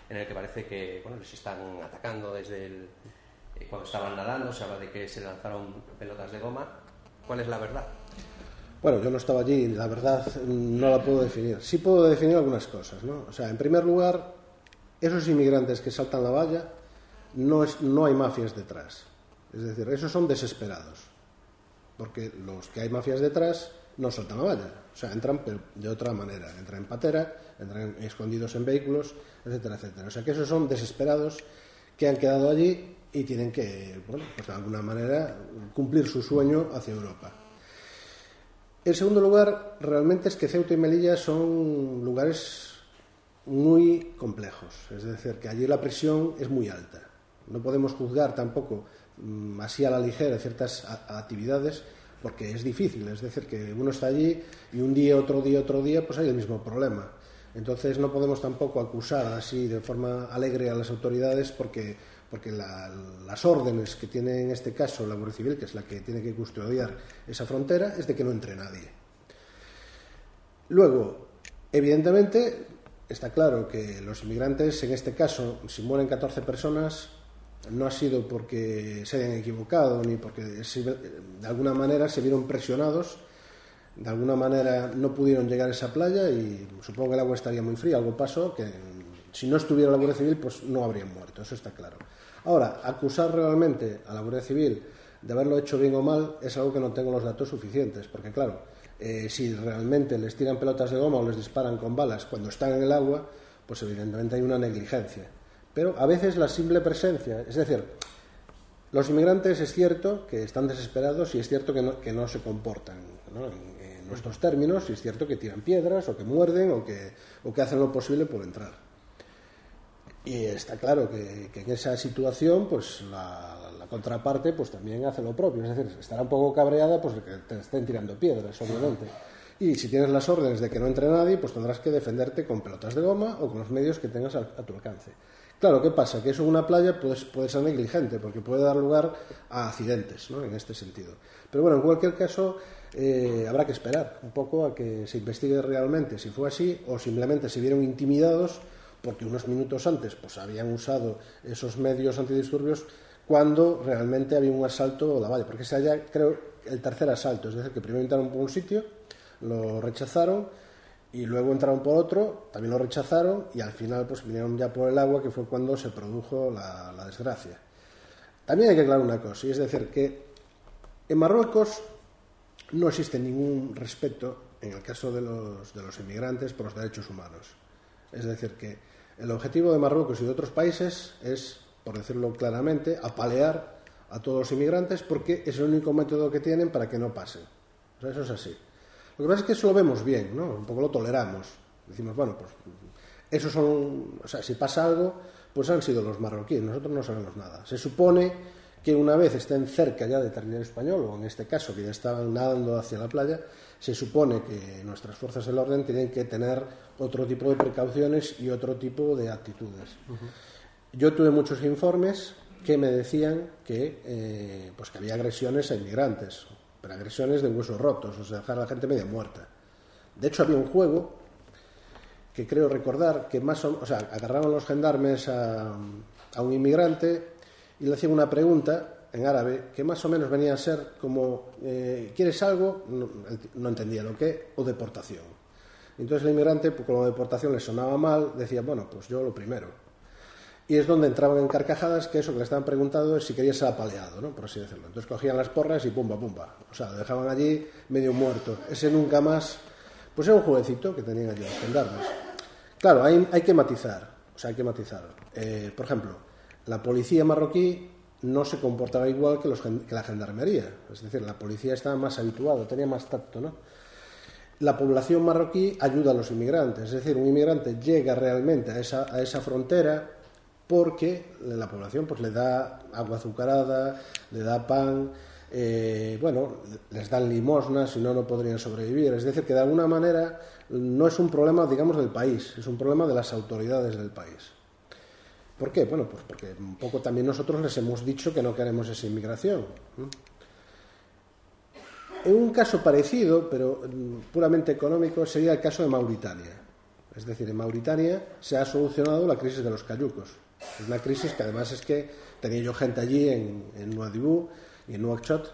A: en el que parece que bueno, les están atacando desde cuando estaban nadando, se habla de que se lanzaron pelotas de goma. ¿Cuál es la verdad?
B: Bueno, yo no estaba allí, la verdad no la puedo definir. Sí puedo definir algunas cosas, ¿no? O sea, en primer lugar, esos inmigrantes que saltan la valla, no hay mafias detrás. Es decir, esos son desesperados. Porque los que hay mafias detrás no saltan la valla. O sea, entran pero de otra manera. Entran en patera, entran escondidos en vehículos, etcétera, etcétera. O sea, que esos son desesperados que han quedado allí y tienen que, bueno, pues de alguna manera cumplir su sueño hacia Europa. En segundo lugar, realmente es que Ceuta y Melilla son lugares muy complejos. Es decir, que allí la presión es muy alta. No podemos juzgar tampoco así a la ligera ciertas actividades porque es difícil, es decir, que uno está allí y un día, otro día, pues hay el mismo problema. Entonces no podemos tampoco acusar así de forma alegre a las autoridades porque las órdenes que tiene en este caso la Guardia Civil, que es la que tiene que custodiar esa frontera, es de que no entre nadie. Luego, evidentemente, está claro que los inmigrantes, en este caso, si mueren 14 personas, no ha sido porque se hayan equivocado ni porque de alguna manera se vieron presionados, de alguna manera no pudieron llegar a esa playa y supongo que el agua estaría muy fría. Algo pasó que si no estuviera la Guardia Civil pues no habrían muerto, eso está claro. Ahora, acusar realmente a la Guardia Civil de haberlo hecho bien o mal es algo que no tengo los datos suficientes, porque claro, si realmente les tiran pelotas de goma o les disparan con balas cuando están en el agua, pues evidentemente hay una negligencia. Pero a veces la simple presencia, es decir, los inmigrantes es cierto que están desesperados y es cierto que no se comportan, ¿no? En nuestros términos, y es cierto que tiran piedras o que muerden o que hacen lo posible por entrar. Y está claro que en esa situación pues la contraparte pues también hace lo propio, es decir, estará un poco cabreada pues que te estén tirando piedras, obviamente. Y si tienes las órdenes de que no entre nadie, pues tendrás que defenderte con pelotas de goma o con los medios que tengas a tu alcance. Claro, ¿qué pasa? Que eso en una playa puede ser negligente, porque puede dar lugar a accidentes, ¿no? En este sentido. Pero bueno, en cualquier caso, habrá que esperar un poco a que se investigue realmente si fue así o simplemente se vieron intimidados porque unos minutos antes pues habían usado esos medios antidisturbios cuando realmente había un asalto a la valla. Porque ese ya, creo, el tercer asalto, es decir, que primero entraron por un sitio, lo rechazaron, y luego entraron por otro, también lo rechazaron y al final pues vinieron ya por el agua, que fue cuando se produjo la desgracia. También hay que aclarar una cosa, y es decir, que en Marruecos no existe ningún respeto en el caso de los inmigrantes por los derechos humanos. Es decir, que el objetivo de Marruecos y de otros países es, por decirlo claramente, apalear a todos los inmigrantes porque es el único método que tienen para que no pasen. O sea, eso es así. Lo que pasa es que eso lo vemos bien, ¿no? Un poco lo toleramos. Decimos, bueno, pues esos son... O sea, si pasa algo, pues han sido los marroquíes, nosotros no sabemos nada. Se supone que una vez estén cerca ya de territorio español, o en este caso que ya estaban nadando hacia la playa, se supone que nuestras fuerzas del orden tienen que tener otro tipo de precauciones y otro tipo de actitudes. Yo tuve muchos informes que me decían que había agresiones a inmigrantes, pero agresiones de huesos rotos, o sea, dejar a la gente medio muerta. De hecho, había un juego que creo recordar que agarraban los gendarmes a un inmigrante y le hacían una pregunta en árabe que más o menos venía a ser como ¿quieres algo? No entendía lo que, o deportación. Entonces el inmigrante, pues, como deportación le sonaba mal, decía, bueno, pues yo lo primero. Y es donde entraban en carcajadas que eso que le estaban preguntando es si quería ser apaleado, ¿no? Por así decirlo. Entonces cogían las porras y pumba, pumba. O sea, lo dejaban allí medio muerto. Ese nunca más... Pues era un jueguecito que tenían allí los gendarmes. Claro, hay que matizar. O sea, hay que matizar. Por ejemplo, la policía marroquí no se comportaba igual que la gendarmería. Es decir, la policía estaba más habituada, tenía más tacto, ¿no? La población marroquí ayuda a los inmigrantes. Es decir, un inmigrante llega realmente a esa frontera porque la población pues le da agua azucarada, le da pan, les dan limosnas, si no, no podrían sobrevivir. Es decir, que de alguna manera no es un problema, digamos, del país, es un problema de las autoridades del país. ¿Por qué? Bueno, pues porque un poco también nosotros les hemos dicho que no queremos esa inmigración. En un caso parecido, pero puramente económico, sería el caso de Mauritania. Es decir, en Mauritania se ha solucionado la crisis de los cayucos. Es una crisis que además es que tenía yo gente allí en Nouadhibou y en Nouakchott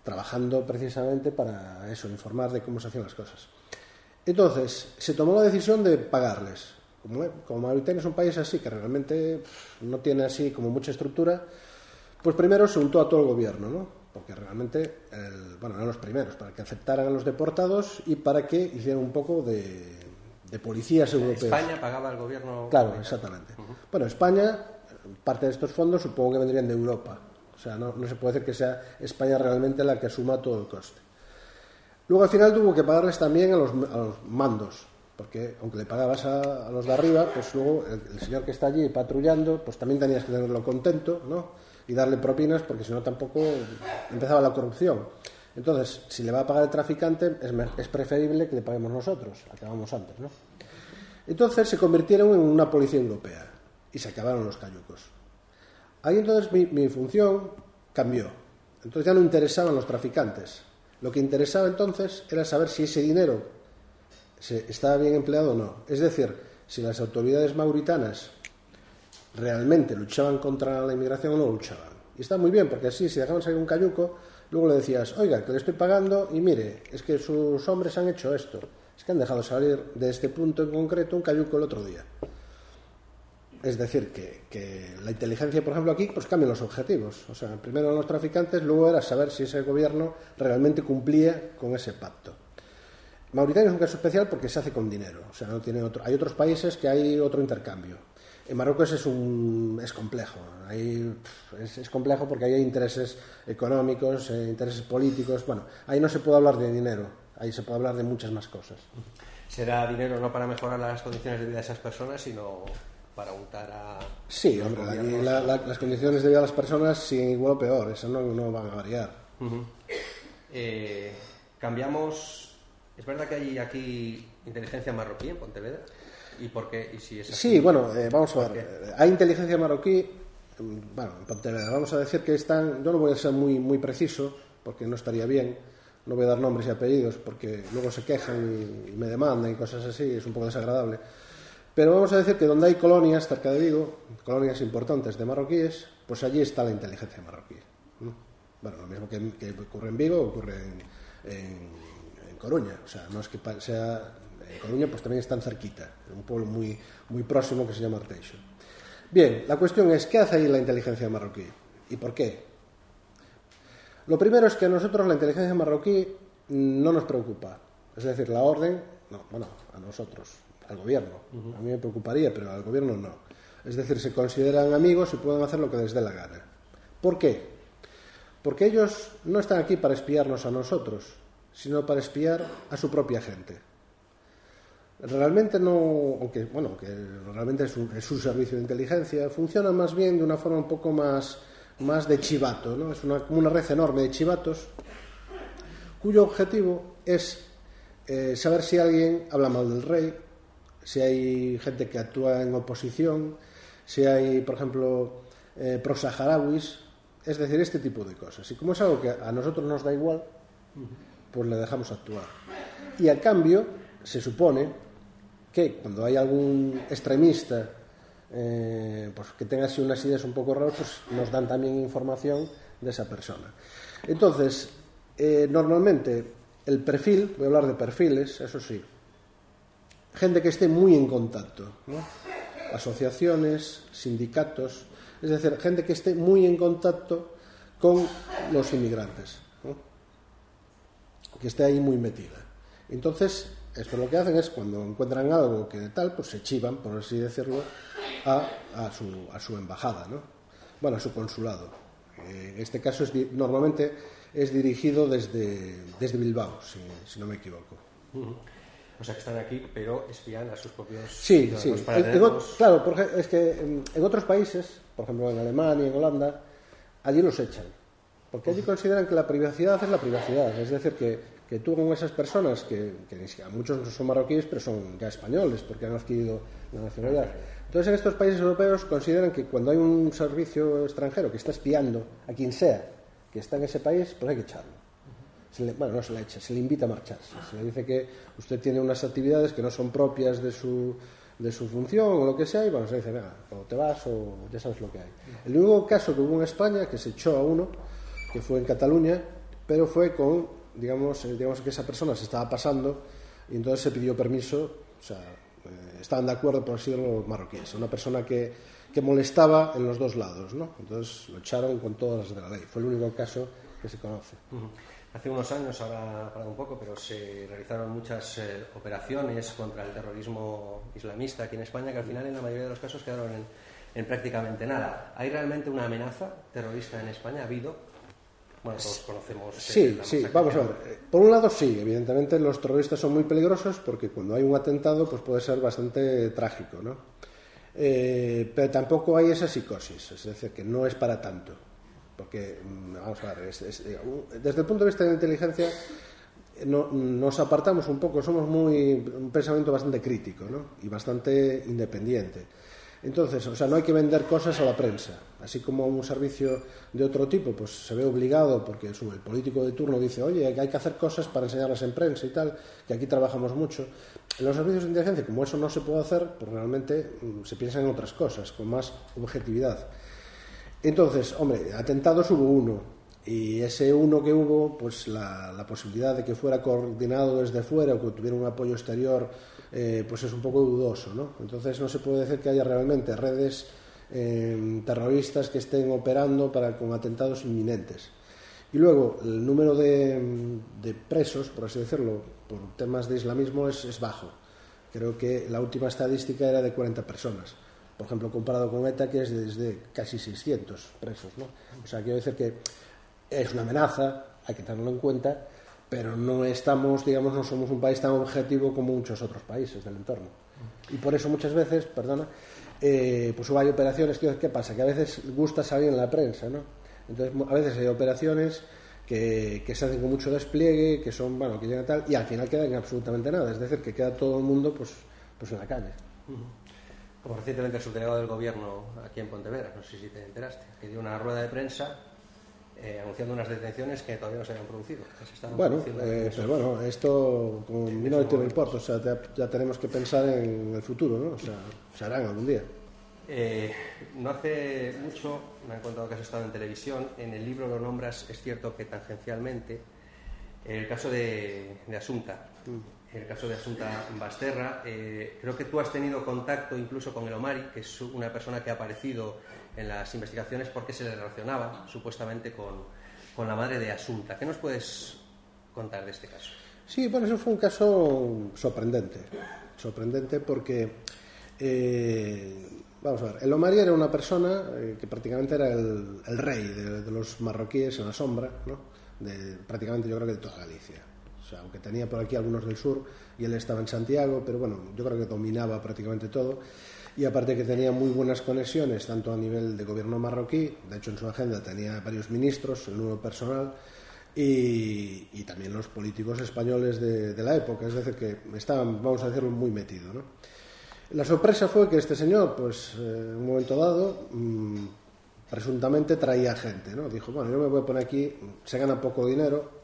B: trabajando precisamente para eso, informar de cómo se hacían las cosas. Entonces, se tomó la decisión de pagarles. Como Mauritania es un país así, que realmente no tiene así como mucha estructura, pues primero se untó a todo el gobierno, ¿no? Porque realmente, eran los primeros, para que aceptaran a los deportados y para que hicieran un poco de policías europeos.
A: ¿España pagaba al gobierno?
B: Claro, exactamente. Bueno, España, parte de estos fondos supongo que vendrían de Europa. O sea, no se puede decir que sea España realmente la que asuma todo el coste. Luego al final tuvo que pagarles también a los mandos, porque aunque le pagabas a los de arriba, pues luego el señor que está allí patrullando, pues también tenías que tenerlo contento, ¿no? Y darle propinas, porque si no tampoco empezaba la corrupción. Entonces, si le va a pagar el traficante, es preferible que le paguemos nosotros, acabamos antes, ¿no? Entonces se convirtieron en una policía europea y se acabaron los cayucos. Ahí entonces mi función cambió. Entonces ya no interesaban los traficantes. Lo que interesaba entonces era saber si ese dinero estaba bien empleado o no. Es decir, si las autoridades mauritanas realmente luchaban contra la inmigración o no luchaban. Y está muy bien, porque así, si dejaban salir un cayuco, luego le decías, oiga, que le estoy pagando y mire, es que sus hombres han hecho esto. Es que han dejado salir de este punto en concreto un cayuco el otro día. Es decir, que la inteligencia, por ejemplo, aquí, pues cambian los objetivos. O sea, primero eran los traficantes, luego era saber si ese gobierno realmente cumplía con ese pacto. Mauritania es un caso especial porque se hace con dinero. O sea, no tiene otro. Hay otros países que hay otro intercambio. En Marruecos es complejo. Es complejo porque ahí hay intereses económicos, intereses políticos. Bueno, ahí no se puede hablar de dinero. Ahí se puede hablar de muchas más cosas.
A: ¿Será dinero no para mejorar las condiciones de vida de esas personas, sino para untar a...
B: Sí, hombre, las condiciones de vida de las personas siguen igual o peor, eso no van a variar.
A: Cambiamos... ¿Es verdad que hay aquí inteligencia marroquí en Pontevedra? ¿Y por qué? ¿Y si es así?
B: Sí, bueno, vamos a ver. Hay inteligencia marroquí, bueno, en Pontevedra. Vamos a decir que están... Yo no voy a ser muy preciso, porque no estaría bien. No voy a dar nombres y apellidos, porque luego se quejan y me demandan y cosas así, es un poco desagradable. Pero vamos a decir que donde hay colonias cerca de Vigo, colonias importantes de marroquíes, pues allí está la inteligencia marroquí. Bueno, lo mismo que ocurre en Vigo, ocurre en Coruña. O sea, no es que sea... En Coruña pues también están cerquita, un pueblo muy próximo que se llama Arteixo. Bien, la cuestión es, ¿qué hace ahí la inteligencia marroquí? ¿Y por qué? Lo primero es que a nosotros la inteligencia marroquí no nos preocupa. Es decir, la orden, a nosotros, al gobierno. A mí me preocuparía, pero al gobierno no. Es decir, se consideran amigos y pueden hacer lo que les dé la gana. ¿Por qué? Porque ellos no están aquí para espiarnos a nosotros, sino para espiar a su propia gente. Realmente no, aunque realmente es un servicio de inteligencia, funciona más bien de una forma un poco más de chivato, ¿no? Es como una red enorme de chivatos cuyo objetivo es saber si alguien habla mal del rey, si hay gente que actúa en oposición, si hay, por ejemplo, prosaharauis, es decir, este tipo de cosas. Y como es algo que a nosotros nos da igual, pues le dejamos actuar. Y a cambio, se supone que cuando hay algún extremista pues que tenga así unas ideas un poco raras, pues nos dan también información de esa persona. Entonces, normalmente el perfil, voy a hablar de perfiles, eso sí, gente que esté muy en contacto, ¿no? Asociaciones, sindicatos, es decir, gente que esté muy en contacto con los inmigrantes, ¿no? Que esté ahí muy metida. Entonces, esto lo que hacen es, cuando encuentran algo que tal, pues se chivan, por así decirlo, a su embajada, ¿no? Bueno, a su consulado. En este caso normalmente es dirigido desde Bilbao, si no me equivoco.
A: O sea, que están aquí, pero espían a sus propios...
B: Sí. Claro, porque es que en otros países, por ejemplo en Alemania, en Holanda, allí los echan. Porque allí consideran que la privacidad es la privacidad. Es decir, que tú con esas personas, que muchos no son marroquíes, pero son ya españoles, porque han adquirido la nacionalidad. Entonces, en estos países europeos consideran que cuando hay un servicio extranjero que está espiando a quien sea que está en ese país, pues hay que echarlo. No se le echa, se le invita a marcharse. Se le dice que usted tiene unas actividades que no son propias de su función o lo que sea, y bueno, se le dice, venga, o te vas o ya sabes lo que hay. El único caso que hubo en España, que se echó a uno, que fue en Cataluña, pero fue con, digamos que esa persona se estaba pasando y entonces se pidió permiso, o sea, estaban de acuerdo, por así decirlo, los marroquíes. Una persona que molestaba en los dos lados, ¿no? Entonces lo echaron con todas las de la ley. Fue el único caso que se conoce.
A: Hace unos años, ahora ha parado un poco, pero se realizaron muchas operaciones contra el terrorismo islamista aquí en España, que al final en la mayoría de los casos quedaron en prácticamente nada. ¿Hay realmente una amenaza terrorista en España? ¿Ha habido? Bueno, todos conocemos...
B: Sí, vamos a ver. Por un lado, sí, evidentemente los terroristas son muy peligrosos porque cuando hay un atentado pues puede ser bastante trágico, ¿no? Pero tampoco hay esa psicosis, es decir, que no es para tanto. porque, vamos a ver, desde el punto de vista de la inteligencia nos apartamos un poco, somos un pensamiento bastante crítico, ¿no? Y bastante independiente. Entonces, o sea, no hay que vender cosas a la prensa. Así como un servicio de otro tipo pues se ve obligado porque el político de turno dice, oye, hay que hacer cosas para enseñarlas en prensa y tal, que aquí trabajamos mucho. En los servicios de inteligencia, como eso no se puede hacer, pues realmente se piensa en otras cosas, con más objetividad. Entonces, hombre, atentados hubo uno. Y ese uno que hubo, pues la posibilidad de que fuera coordinado desde fuera o que tuviera un apoyo exterior, pues es un poco dudoso, ¿no? Entonces no se puede decir que haya realmente redes terroristas que estén operando con atentados inminentes. Y luego, el número de presos, por así decirlo, por temas de islamismo es bajo. Creo que la última estadística era de 40 personas. Por ejemplo, comparado con ETA, que es desde casi 600 presos, ¿no? O sea, quiero decir que es una amenaza, hay que tenerlo en cuenta, pero no somos un país tan objetivo como muchos otros países del entorno. Y por eso muchas veces, pues hay operaciones, ¿qué pasa? Que a veces gusta salir en la prensa, ¿no? Entonces, a veces hay operaciones que se hacen con mucho despliegue, que son, que llegan tal, y al final quedan en absolutamente nada. Es decir, que queda todo el mundo pues en la calle.
A: Como recientemente el subdelegado del gobierno aquí en Pontevedra, no sé si te enteraste, que dio una rueda de prensa anunciando unas detenciones que todavía no se habían producido.
B: Pero bueno, esto con Minority Report, o sea, ya tenemos que pensar en el futuro, ¿no? O sea, se harán algún día.
A: No hace mucho me han contado que has estado en televisión. En el libro lo nombras, es cierto que tangencialmente, el caso de Asunta. El caso de Asunta Basterra. Creo que tú has tenido contacto incluso con el Omari, que es una persona que ha aparecido en las investigaciones porque se le relacionaba supuestamente con la madre de Asunta. ¿Qué nos puedes contar de este caso?
B: Sí, bueno, eso fue un caso sorprendente porque vamos a ver, el Omari era una persona que prácticamente era el rey de los marroquíes en la sombra, ¿no? Prácticamente yo creo que de toda Galicia. O sea, aunque tenía por aquí algunos del sur y él estaba en Santiago, pero bueno, yo creo que dominaba prácticamente todo. Y aparte que tenía muy buenas conexiones, tanto a nivel de gobierno marroquí, de hecho en su agenda tenía varios ministros, el número personal, y también los políticos españoles de la época, es decir, que estaban, vamos a decirlo, muy metido, ¿no? La sorpresa fue que este señor, pues en un momento dado, presuntamente traía gente, ¿no? Dijo, bueno, yo me voy a poner aquí, se gana poco dinero,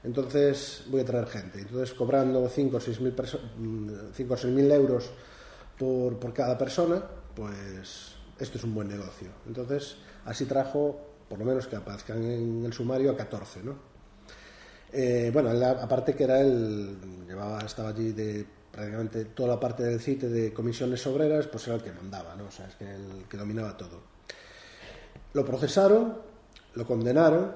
B: entonces voy a traer gente. Entonces, cobrando 5 o 6.000 euros por cada persona, pues esto es un buen negocio. Entonces, así trajo, por lo menos que aparezcan en el sumario, a 14, ¿no? Aparte que era estaba allí de prácticamente toda la parte del CITE de comisiones obreras, pues era el que mandaba, ¿no? O sea, es que el que dominaba todo. Lo procesaron, lo condenaron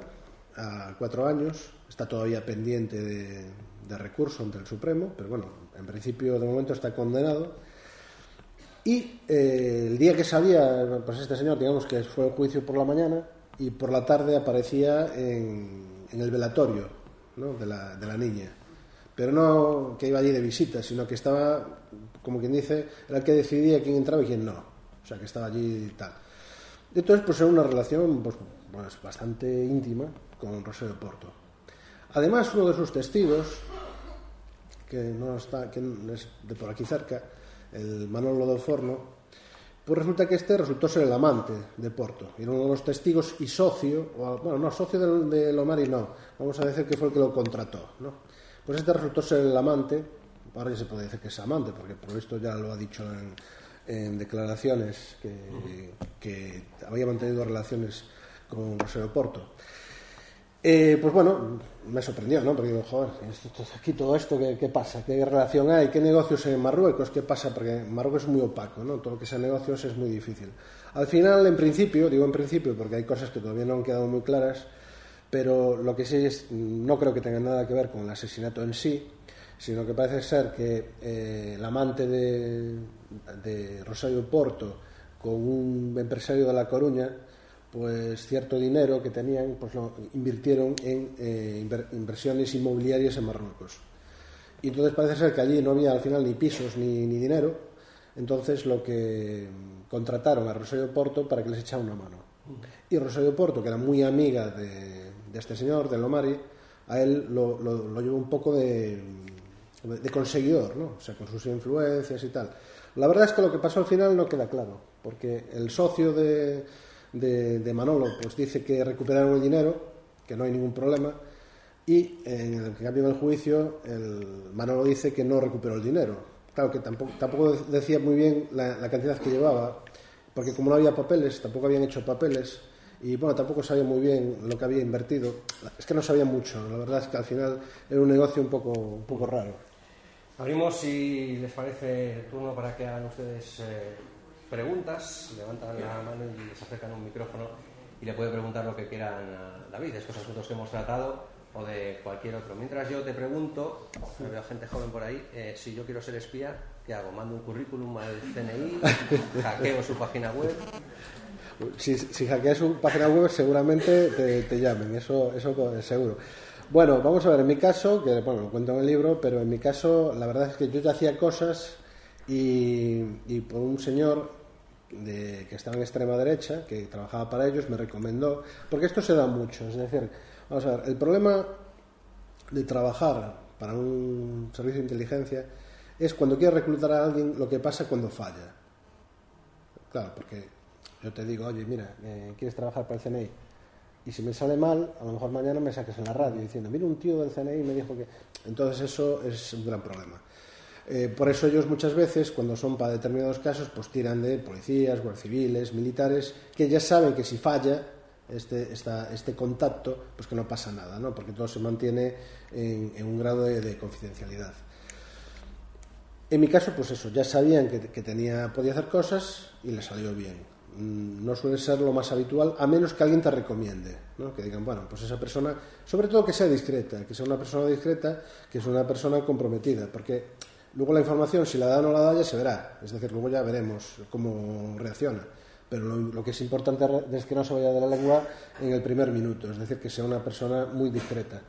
B: a 4 años, está todavía pendiente de recurso ante el Supremo, pero bueno, en principio de momento está condenado. Y el día que salía, pues este señor, digamos que fue el juicio por la mañana y por la tarde aparecía en el velatorio, ¿no? de la niña. Pero no que iba allí de visita, sino que estaba, como quien dice, era el que decidía quién entraba y quién no. O sea, que estaba allí y tal. Entonces, pues era una relación pues bastante íntima con Rosario Porto. Además, uno de sus testigos, que es de por aquí cerca, el Manolo del Forno, pues resulta que resultó ser el amante de Porto. Era uno de los testigos y socio, socio del Omari no, vamos a decir que fue el que lo contrató, ¿no? Pues este resultó ser el amante, ahora ya se puede decir que es amante, porque por esto ya lo ha dicho en declaraciones que había mantenido relaciones con Rosario Porto. Pues bueno, me sorprendió, ¿no? Porque digo, joder, aquí todo esto, ¿qué pasa? ¿Qué relación hay? ¿Qué negocios hay en Marruecos? ¿Qué pasa? Porque Marruecos es muy opaco, ¿no? Todo lo que sea negocios es muy difícil. Al final, en principio porque hay cosas que todavía no han quedado muy claras, pero lo que sí es, no creo que tenga nada que ver con el asesinato en sí, sino que parece ser que el amante de Rosario Porto con un empresario de La Coruña, pues cierto dinero que tenían, pues lo invirtieron en inversiones inmobiliarias en Marruecos. Y entonces parece ser que allí no había al final ni pisos ni dinero, entonces lo que contrataron a Rosario Porto para que les echara una mano. Y Rosario Porto, que era muy amiga de este señor, de Lomari, a él lo llevó un poco de conseguidor, ¿no? O sea, con sus influencias y tal. La verdad es que lo que pasó al final no queda claro, porque el socio de Manolo pues dice que recuperaron el dinero, que no hay ningún problema, y en cambio en el juicio Manolo dice que no recuperó el dinero. Claro que tampoco decía muy bien la cantidad que llevaba, porque como no había papeles, tampoco habían hecho papeles, y bueno, tampoco sabía muy bien lo que había invertido. Es que no sabía mucho, la verdad es que al final era un negocio un poco raro.
A: Abrimos, si les parece, el turno para que hagan ustedes preguntas. Levantan la mano y les acercan un micrófono y le puede preguntar lo que quieran a David de estos asuntos que hemos tratado o de cualquier otro. Mientras yo te pregunto, me veo gente joven por ahí, si yo quiero ser espía, ¿qué hago? ¿Mando un currículum al CNI? ¿Hackeo su página web?
B: Si hackeas su página web seguramente te llamen, eso seguro. Bueno, vamos a ver, en mi caso, que bueno, lo cuento en el libro, pero en mi caso la verdad es que yo ya hacía cosas y por un señor que estaba en extrema derecha, que trabajaba para ellos, me recomendó, porque esto se da mucho, es decir, vamos a ver, el problema de trabajar para un servicio de inteligencia es cuando quieres reclutar a alguien lo que pasa cuando falla. Claro, porque yo te digo, oye, mira, ¿quieres trabajar para el CNI? Y si me sale mal, a lo mejor mañana me saques en la radio diciendo, mira, un tío del CNI me dijo que... Entonces eso es un gran problema. Por eso ellos muchas veces, cuando son para determinados casos, pues tiran de policías, guardias civiles, militares, que ya saben que si falla este contacto, pues que no pasa nada, ¿no? Porque todo se mantiene en un grado de confidencialidad. En mi caso, pues eso, ya sabían que podía hacer cosas y le salió bien. No suele ser lo más habitual, a menos que alguien te recomiende, ¿no? Que digan, bueno, pues esa persona, sobre todo que sea discreta, que sea una persona discreta, que sea una persona comprometida, porque luego la información, si la da o no la da, ya se verá, es decir, luego ya veremos cómo reacciona, pero lo que es importante es que no se vaya de la lengua en el primer minuto, es decir, que sea una persona muy discreta.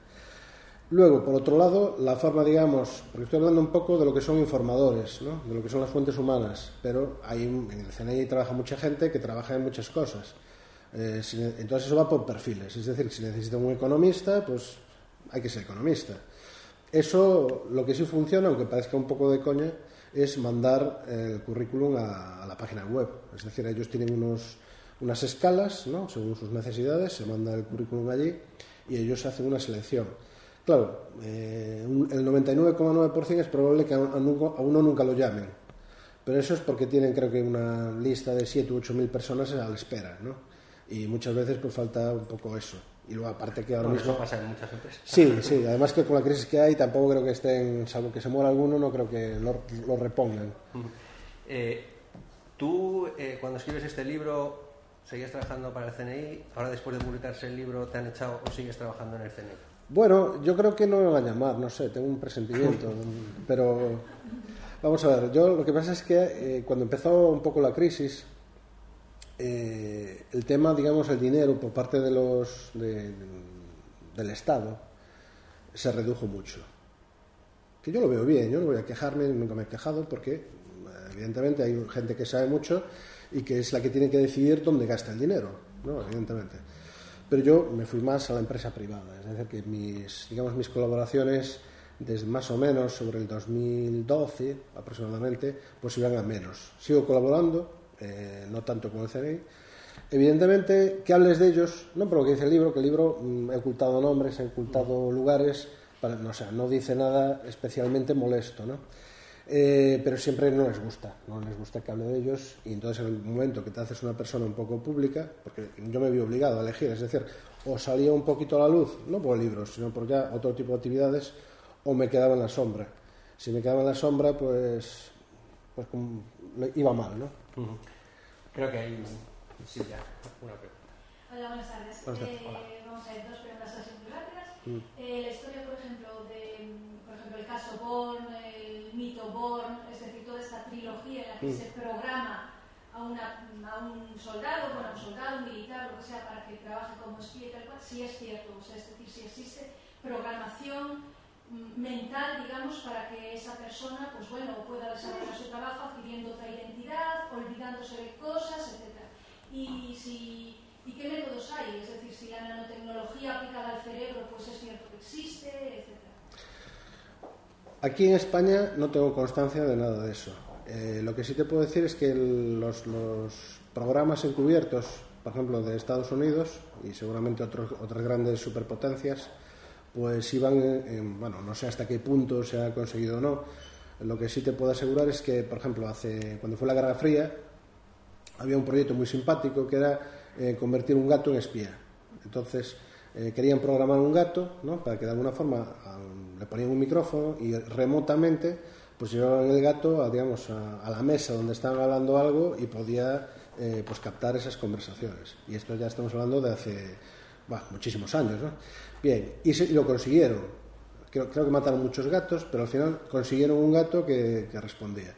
B: Luego, por otro lado, la forma, digamos, porque estoy hablando un poco de lo que son informadores, ¿no? De lo que son las fuentes humanas, pero en el CNI trabaja mucha gente que trabaja en muchas cosas. Entonces eso va por perfiles, es decir, si necesita un economista, pues hay que ser economista. Eso, lo que sí funciona, aunque parezca un poco de coña, es mandar el currículum a la página web. Es decir, ellos tienen unas escalas, ¿no? Según sus necesidades, se manda el currículum allí y ellos hacen una selección. Claro, el 99,9% es probable que a uno nunca lo llamen, pero eso es porque tienen, creo que, una lista de 7 u 8 mil personas a la espera, ¿no? Y muchas veces pues falta un poco eso. Y luego, aparte que ahora mismo...
A: Eso pasa en muchas empresas.
B: Sí, además que con la crisis que hay tampoco creo que estén, salvo que se muera alguno, no creo que lo repongan.
A: Tú, cuando escribes este libro, ¿seguías trabajando para el CNI? Ahora, después de publicarse el libro, ¿te han echado o sigues trabajando en el CNI?
B: Bueno, yo creo que no me van a llamar, no sé, tengo un presentimiento, pero vamos a ver, yo lo que pasa es que cuando empezó un poco la crisis, el tema, digamos, el dinero por parte del Estado se redujo mucho. Que yo lo veo bien, yo no voy a quejarme, nunca me he quejado, porque evidentemente hay gente que sabe mucho y que es la que tiene que decidir dónde gasta el dinero, ¿no? Evidentemente. Pero yo me fui más a la empresa privada, es decir, que mis colaboraciones desde más o menos sobre el 2012 aproximadamente, pues iban a menos. Sigo colaborando, no tanto con el CNI. Evidentemente, que hables de ellos, no por lo que dice el libro, que el libro he ocultado nombres, he ocultado lugares, no dice nada especialmente molesto, ¿no? Pero siempre no les gusta que hable de ellos, y entonces en el momento que te haces una persona un poco pública, porque yo me vi obligado a elegir, es decir, o salía un poquito a la luz, no por libros, sino por ya otro tipo de actividades, o me quedaba en la sombra. Si me quedaba en la sombra, pues iba mal, ¿no?
A: Uh-huh. Creo que hay sí, ya una pregunta.
C: Hola, buenas tardes.
A: Hola.
C: Vamos a ver dos preguntas así muy rápidas. La historia, por ejemplo, el caso Bourne, el mito Bourne, es decir, toda esta trilogía en la que se programa a un soldado, un militar, lo que sea, para que trabaje como espía y tal cual, sí es cierto, o sea, es decir, sí existe programación mental, digamos, para que esa persona, pues bueno, pueda desarrollar su trabajo adquiriendo otra identidad, olvidándose de cosas, etc. Y si ¿Y qué métodos hay? Es decir, si la nanotecnología aplicada al cerebro pues es cierto que existe, etcétera.
B: Aquí en España no tengo constancia de nada de eso. Lo que sí te puedo decir es que los programas encubiertos, por ejemplo, de Estados Unidos y seguramente otras grandes superpotencias, pues iban, bueno, no sé hasta qué punto se ha conseguido o no. Lo que sí te puedo asegurar es que, por ejemplo, cuando fue la Guerra Fría, había un proyecto muy simpático que era convertir un gato en espía. Entonces, querían programar un gato, ¿no?, para que de alguna forma le ponían un micrófono y remotamente pues llevaban el gato a la mesa donde estaban hablando algo y podía pues captar esas conversaciones. Y esto ya estamos hablando de hace muchísimos años, ¿no? Bien, y lo consiguieron. Creo que mataron muchos gatos, pero al final consiguieron un gato que respondía.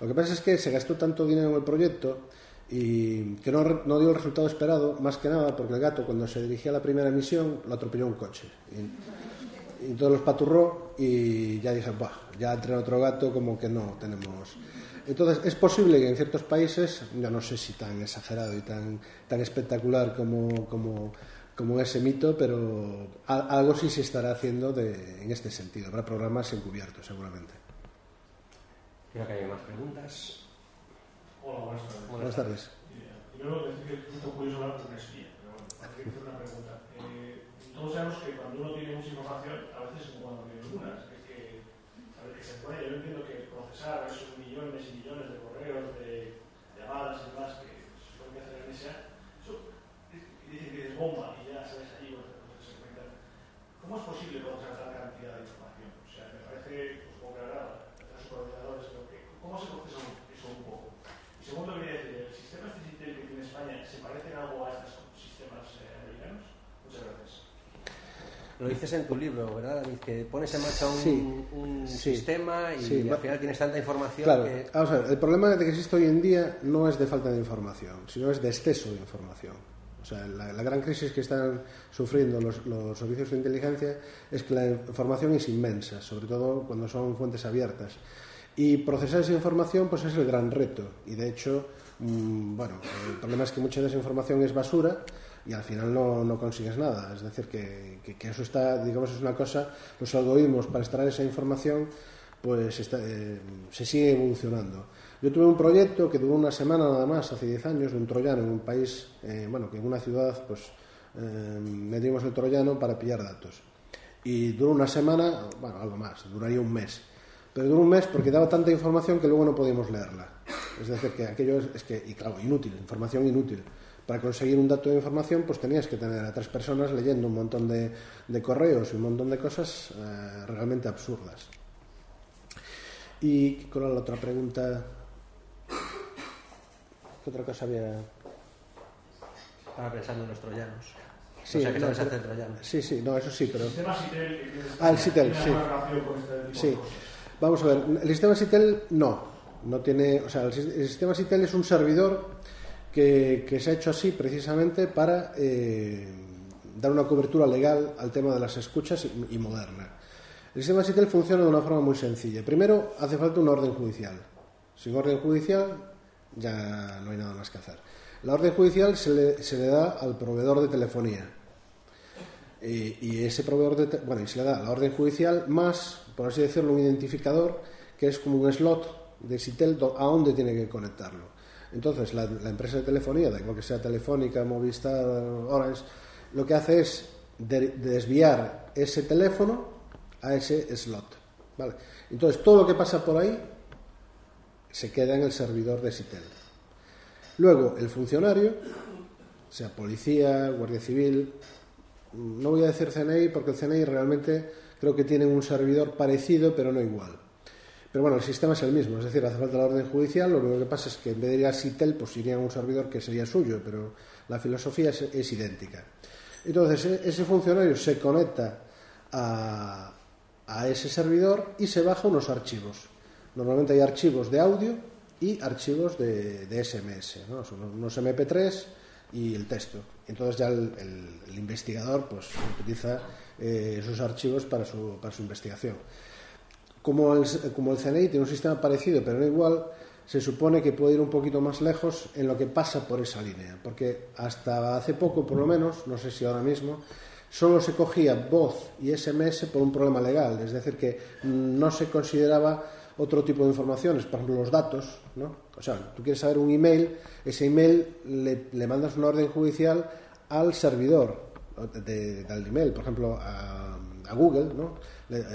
B: Lo que pasa es que se gastó tanto dinero en el proyecto y que no dio el resultado esperado, más que nada porque el gato, cuando se dirigía a la primera misión, lo atropelló un coche. Y todos los paturró y ya dije, ya entre otro gato como que no tenemos. Entonces es posible que en ciertos países, ya no sé si tan exagerado y tan espectacular como ese mito, pero algo sí se estará haciendo en este sentido. Habrá programas encubiertos seguramente.
A: Creo que hay más preguntas.
D: Hola, buenas tardes.
B: Buenas tardes.
D: Primero decir que es un curioso hablar con una espía, pero bueno, hay que hacer una pregunta. Todos sabemos que cuando uno tiene mucha información, a veces cuando no tiene ninguna, a ver qué se puede. Yo entiendo que procesar esos millones y millones de correos, de llamadas y demás que se pueden hacer en esa, eso dicen que es bomba y ya sabes ahí, ¿cómo es posible procesar tal cantidad de información? O sea, me parece, pues, como que ahora, los coordinadores, ¿cómo se procesa eso un poco? Y segundo, quería decir, ¿el sistema Citel que tiene España se parece en algo a estos sistemas americanos? Muchas gracias.
A: Lo dices en tu libro, ¿verdad, David? Que pones en marcha un sistema y al final tienes tanta información.
B: Claro,
A: que...
B: vamos a ver, el problema de que existe hoy en día no es de falta de información, sino es de exceso de información. O sea, la gran crisis que están sufriendo los servicios de inteligencia es que la información es inmensa, sobre todo cuando son fuentes abiertas. Y procesar esa información pues es el gran reto. Y de hecho, el problema es que mucha de esa información es basura y al final no consigues nada. Es decir, que eso está, digamos, es una cosa, los algoritmos para extraer esa información pues se sigue evolucionando. Yo tuve un proyecto que duró una semana nada más, hace 10 años, de un troyano en un país, que en una ciudad pues metimos el troyano para pillar datos. Y duró una semana, algo más, duraría un mes. Pero duró un mes porque daba tanta información que luego no podíamos leerla. Es decir, que aquello inútil, información inútil. Para conseguir un dato de información, pues tenías que tener a 3 personas leyendo un montón de correos y un montón de cosas realmente absurdas. ¿Y cuál era la otra pregunta? ¿Qué otra cosa había?
A: Estaba pensando en los troyanos.
B: Sí,
A: o sea, que no se hace troyanos.
B: Sí, no, eso sí, pero...
D: El sistema Citel que tienes
B: el Citel, sí. Sí. Vamos a ver, el sistema Citel no tiene, o sea, el sistema Citel es un servidor que se ha hecho así precisamente para dar una cobertura legal al tema de las escuchas y moderna. El sistema Citel funciona de una forma muy sencilla. Primero, hace falta una orden judicial. Sin orden judicial ya no hay nada más que hacer. La orden judicial se le da al proveedor de telefonía. Y ese proveedor y se le da la orden judicial más, por así decirlo, un identificador que es como un slot de Citel a donde tiene que conectarlo. Entonces la empresa de telefonía, da igual que sea Telefónica, Movistar, Orange, lo que hace es desviar ese teléfono a ese slot, ¿vale? Entonces todo lo que pasa por ahí se queda en el servidor de Citel. Luego el funcionario, sea policía, guardia civil, no voy a decir CNI porque el CNI realmente creo que tiene un servidor parecido pero no igual. Pero bueno, el sistema es el mismo, es decir, hace falta la orden judicial, lo único que pasa es que en vez de ir a Citel pues iría a un servidor que sería suyo, pero la filosofía es idéntica. Entonces ese funcionario se conecta a ese servidor y se baja unos archivos. Normalmente hay archivos de audio y archivos de SMS, ¿no? Son unos MP3 y el texto. Entonces ya el investigador pues utiliza esos archivos para su investigación. Como el CNI tiene un sistema parecido pero no igual, se supone que puede ir un poquito más lejos en lo que pasa por esa línea, porque hasta hace poco, por lo menos, no sé si ahora mismo, solo se cogía voz y SMS por un problema legal, es decir, que no se consideraba otro tipo de informaciones, por ejemplo, los datos, ¿no? O sea, tú quieres saber un email, ese email le mandas una orden judicial al servidor del email, por ejemplo, a Google, ¿no?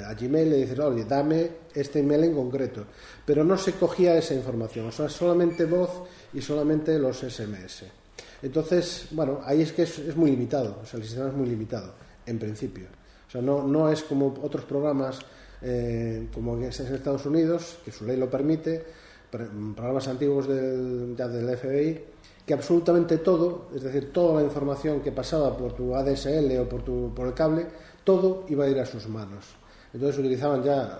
B: A Gmail le dices, oye, dame este email en concreto, pero no se cogía esa información, o sea, solamente voz y solamente los SMS. Entonces, bueno, ahí es que es muy limitado, o sea, el sistema es muy limitado, en principio. O sea, no es como otros programas como en Estados Unidos, que su ley lo permite, programas antiguos del FBI, que absolutamente todo, es decir, toda la información que pasaba por tu ADSL o por el cable, todo iba a ir a sus manos. Entonces utilizaban ya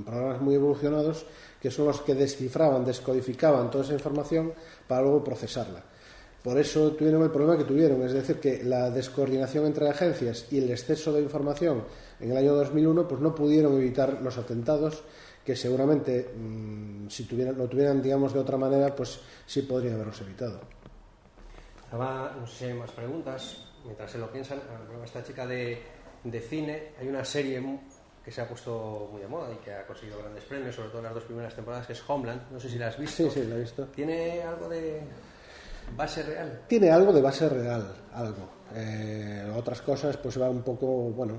B: programas muy evolucionados que son los que descifraban, descodificaban toda esa información para luego procesarla. Por eso tuvieron el problema que tuvieron, es decir, que la descoordinación entre agencias y el exceso de información en el año 2001 pues no pudieron evitar los atentados que seguramente si lo tuvieran, digamos, de otra manera, pues sí podrían haberlos evitado.
A: No sé si hay más preguntas, mientras se lo piensan. Esta chica de cine, hay una serie que se ha puesto muy de moda y que ha conseguido grandes premios, sobre todo en las 2 primeras temporadas, que es Homeland. No sé si la has visto.
B: Sí, la he visto.
A: ¿Tiene algo de base real?
B: Tiene algo de base real, algo. Otras cosas pues va un poco, bueno,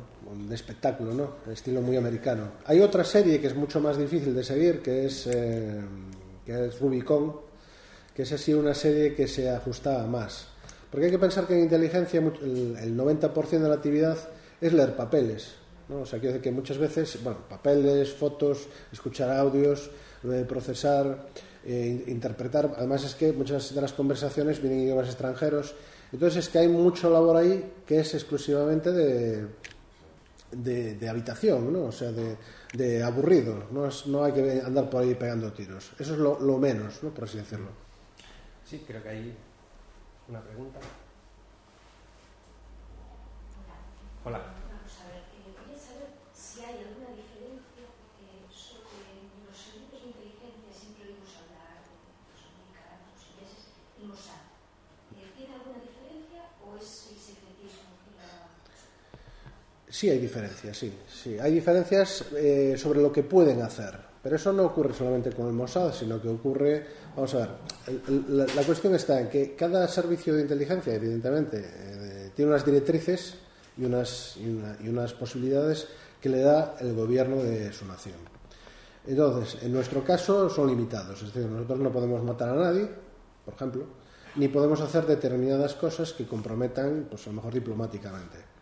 B: de espectáculo, ¿no? Estilo muy americano. Hay otra serie que es mucho más difícil de seguir, que es Rubicon, que es así una serie que se ajustaba más. Porque hay que pensar que en inteligencia el 90% de la actividad es leer papeles, ¿no? O sea, quiero decir que muchas veces, bueno, papeles, fotos, escuchar audios, procesar, interpretar. Además es que muchas de las conversaciones vienen en idiomas extranjeros. Entonces es que hay mucho labor ahí que es exclusivamente de habitación, ¿no? O sea, de aburrido. No hay que andar por ahí pegando tiros. Eso es lo menos, ¿no? Por así decirlo.
A: Sí, creo que hay una pregunta. Hola.
E: Vamos a ver, quería saber si hay alguna diferencia sobre los servicios de inteligencia, siempre oímos hablar de los americanos, los ingleses, el Mossad. ¿Tiene alguna diferencia o es el secretismo que la...?
B: Sí hay diferencias, sí. Hay diferencias sobre lo que pueden hacer. Pero eso no ocurre solamente con el Mossad, sino que ocurre... Vamos a ver, la cuestión está en que cada servicio de inteligencia, evidentemente, tiene unas directrices y unas posibilidades que le da el gobierno de su nación. Entonces, en nuestro caso son limitados. Es decir, nosotros no podemos matar a nadie, por ejemplo, ni podemos hacer determinadas cosas que comprometan, pues a lo mejor diplomáticamente.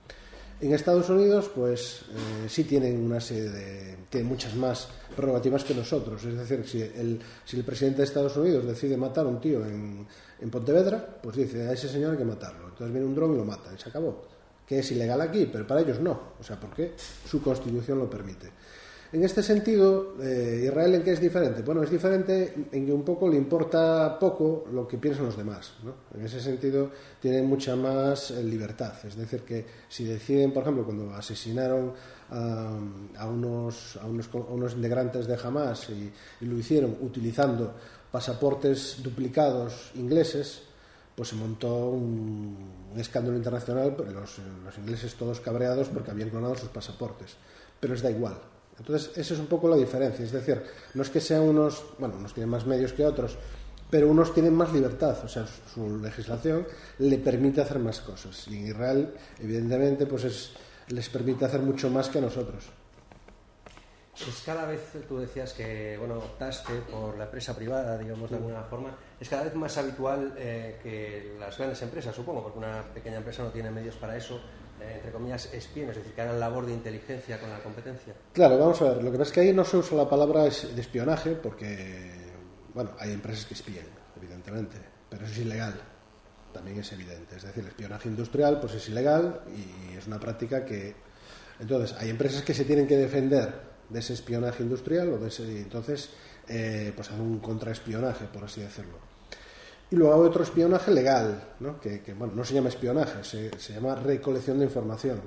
B: En Estados Unidos, pues sí tienen tienen muchas más prerrogativas que nosotros. Es decir, si el presidente de Estados Unidos decide matar a un tío en Pontevedra, pues dice, a ese señor hay que matarlo. Entonces viene un dron y lo mata, y se acabó. Que es ilegal aquí, pero para ellos no. O sea, porque su constitución lo permite. En este sentido, ¿Israel en qué es diferente? Bueno, es diferente en que un poco le importa poco lo que piensan los demás, ¿no? En ese sentido, tienen mucha más libertad. Es decir, que si deciden, por ejemplo, cuando asesinaron a unos integrantes de Hamas y lo hicieron utilizando pasaportes duplicados ingleses, pues se montó un escándalo internacional, los ingleses todos cabreados porque habían clonado sus pasaportes. Pero les da igual. Entonces, esa es un poco la diferencia. Es decir, no es que sean unos tienen más medios que otros, pero unos tienen más libertad. O sea, su legislación le permite hacer más cosas. Y en Israel, evidentemente, pues les permite hacer mucho más que a nosotros.
A: Es cada vez, tú decías que optaste por la empresa privada, digamos, de alguna forma. Es cada vez más habitual que las grandes empresas, supongo, porque una pequeña empresa no tiene medios para eso, entre comillas, espíen, es decir, que hagan labor de inteligencia con la competencia.
B: Claro, vamos a ver, lo que pasa es que ahí no se usa la palabra de espionaje porque, hay empresas que espían, evidentemente, pero eso es ilegal, también es evidente. Es decir, el espionaje industrial pues es ilegal y es una práctica que... Entonces, hay empresas que se tienen que defender de ese espionaje industrial entonces pues hacen un contraespionaje, por así decirlo. Y luego hay otro espionaje legal, ¿no? Que no se llama espionaje, se llama recolección de información.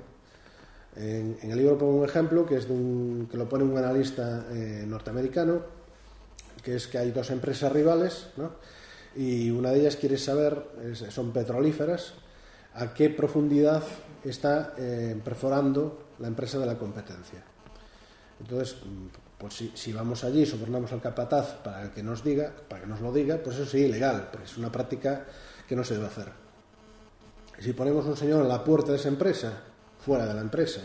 B: En el libro pongo un ejemplo que es que lo pone un analista norteamericano que es que hay dos empresas rivales, ¿no? Y una de ellas quiere saber, son petrolíferas, a qué profundidad está perforando la empresa de la competencia. Entonces, pues si vamos allí y sobornamos al capataz para que nos lo diga, pues eso sería ilegal, porque es una práctica que no se debe hacer. Si ponemos un señor en la puerta de esa empresa, fuera de la empresa,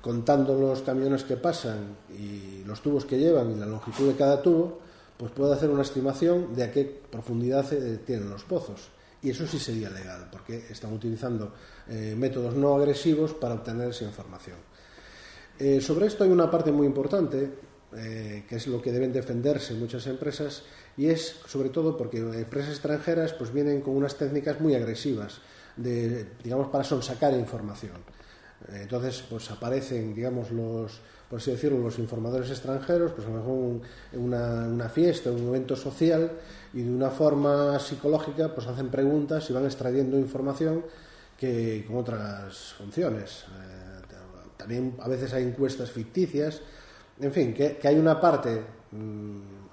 B: contando los camiones que pasan y los tubos que llevan y la longitud de cada tubo, pues puede hacer una estimación de a qué profundidad tienen los pozos. Y eso sí sería legal, porque están utilizando métodos no agresivos para obtener esa información. Sobre esto hay una parte muy importante, que es lo que deben defenderse muchas empresas, y es sobre todo porque empresas extranjeras pues vienen con unas técnicas muy agresivas, digamos, para sonsacar información. Entonces, pues aparecen, digamos, por así decirlo, los informadores extranjeros, pues a lo mejor en una fiesta, un evento social, y de una forma psicológica, pues hacen preguntas y van extrayendo información que con otras funciones. También a veces hay encuestas ficticias. En fin, que hay una parte,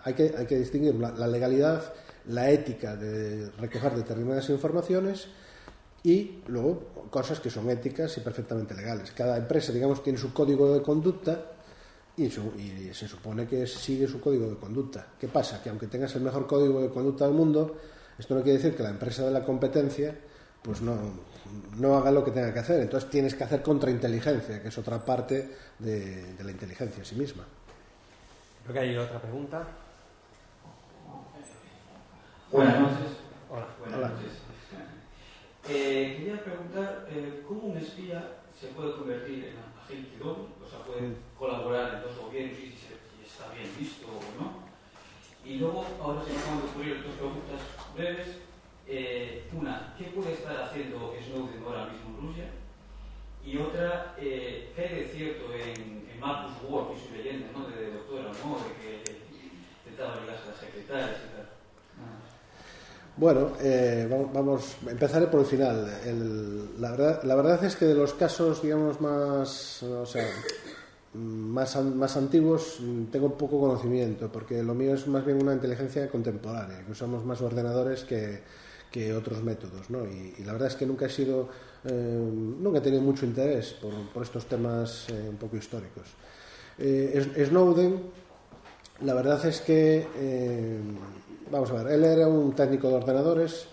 B: hay que distinguir la legalidad, la ética de recoger determinadas informaciones y luego cosas que son éticas y perfectamente legales. Cada empresa, digamos, tiene su código de conducta y se supone que sigue su código de conducta. ¿Qué pasa? Que aunque tengas el mejor código de conducta del mundo, esto no quiere decir que la empresa de la competencia pues no haga lo que tenga que hacer. Entonces tienes que hacer contrainteligencia, que es otra parte de la inteligencia en sí misma.
A: Creo que hay otra pregunta.
F: Buenas noches.
A: Hola.
F: Buenas noches. Quería preguntar cómo un espía se puede convertir en agente doble, o sea, puede colaborar en dos gobiernos y si está bien visto o no. Y luego, ahora se me acaban de ocurrir dos preguntas breves. Una, ¿qué puede estar haciendo Snowden ahora mismo en Rusia? Y otra, ¿qué hay de cierto en Marcus Ward y su leyenda, ¿no? De Doctor Amor, de que intentaba ligarse a las secretarias y tal?
B: Bueno, empezaré por el final. La verdad es que de los casos, digamos, más antiguos tengo poco conocimiento, porque lo mío es más bien una inteligencia contemporánea, que usamos más ordenadores que otros métodos, ¿no? Y la verdad es que nunca he tenido mucho interés por estos temas un poco históricos. Snowden, la verdad es que vamos a ver, él era un técnico de ordenadores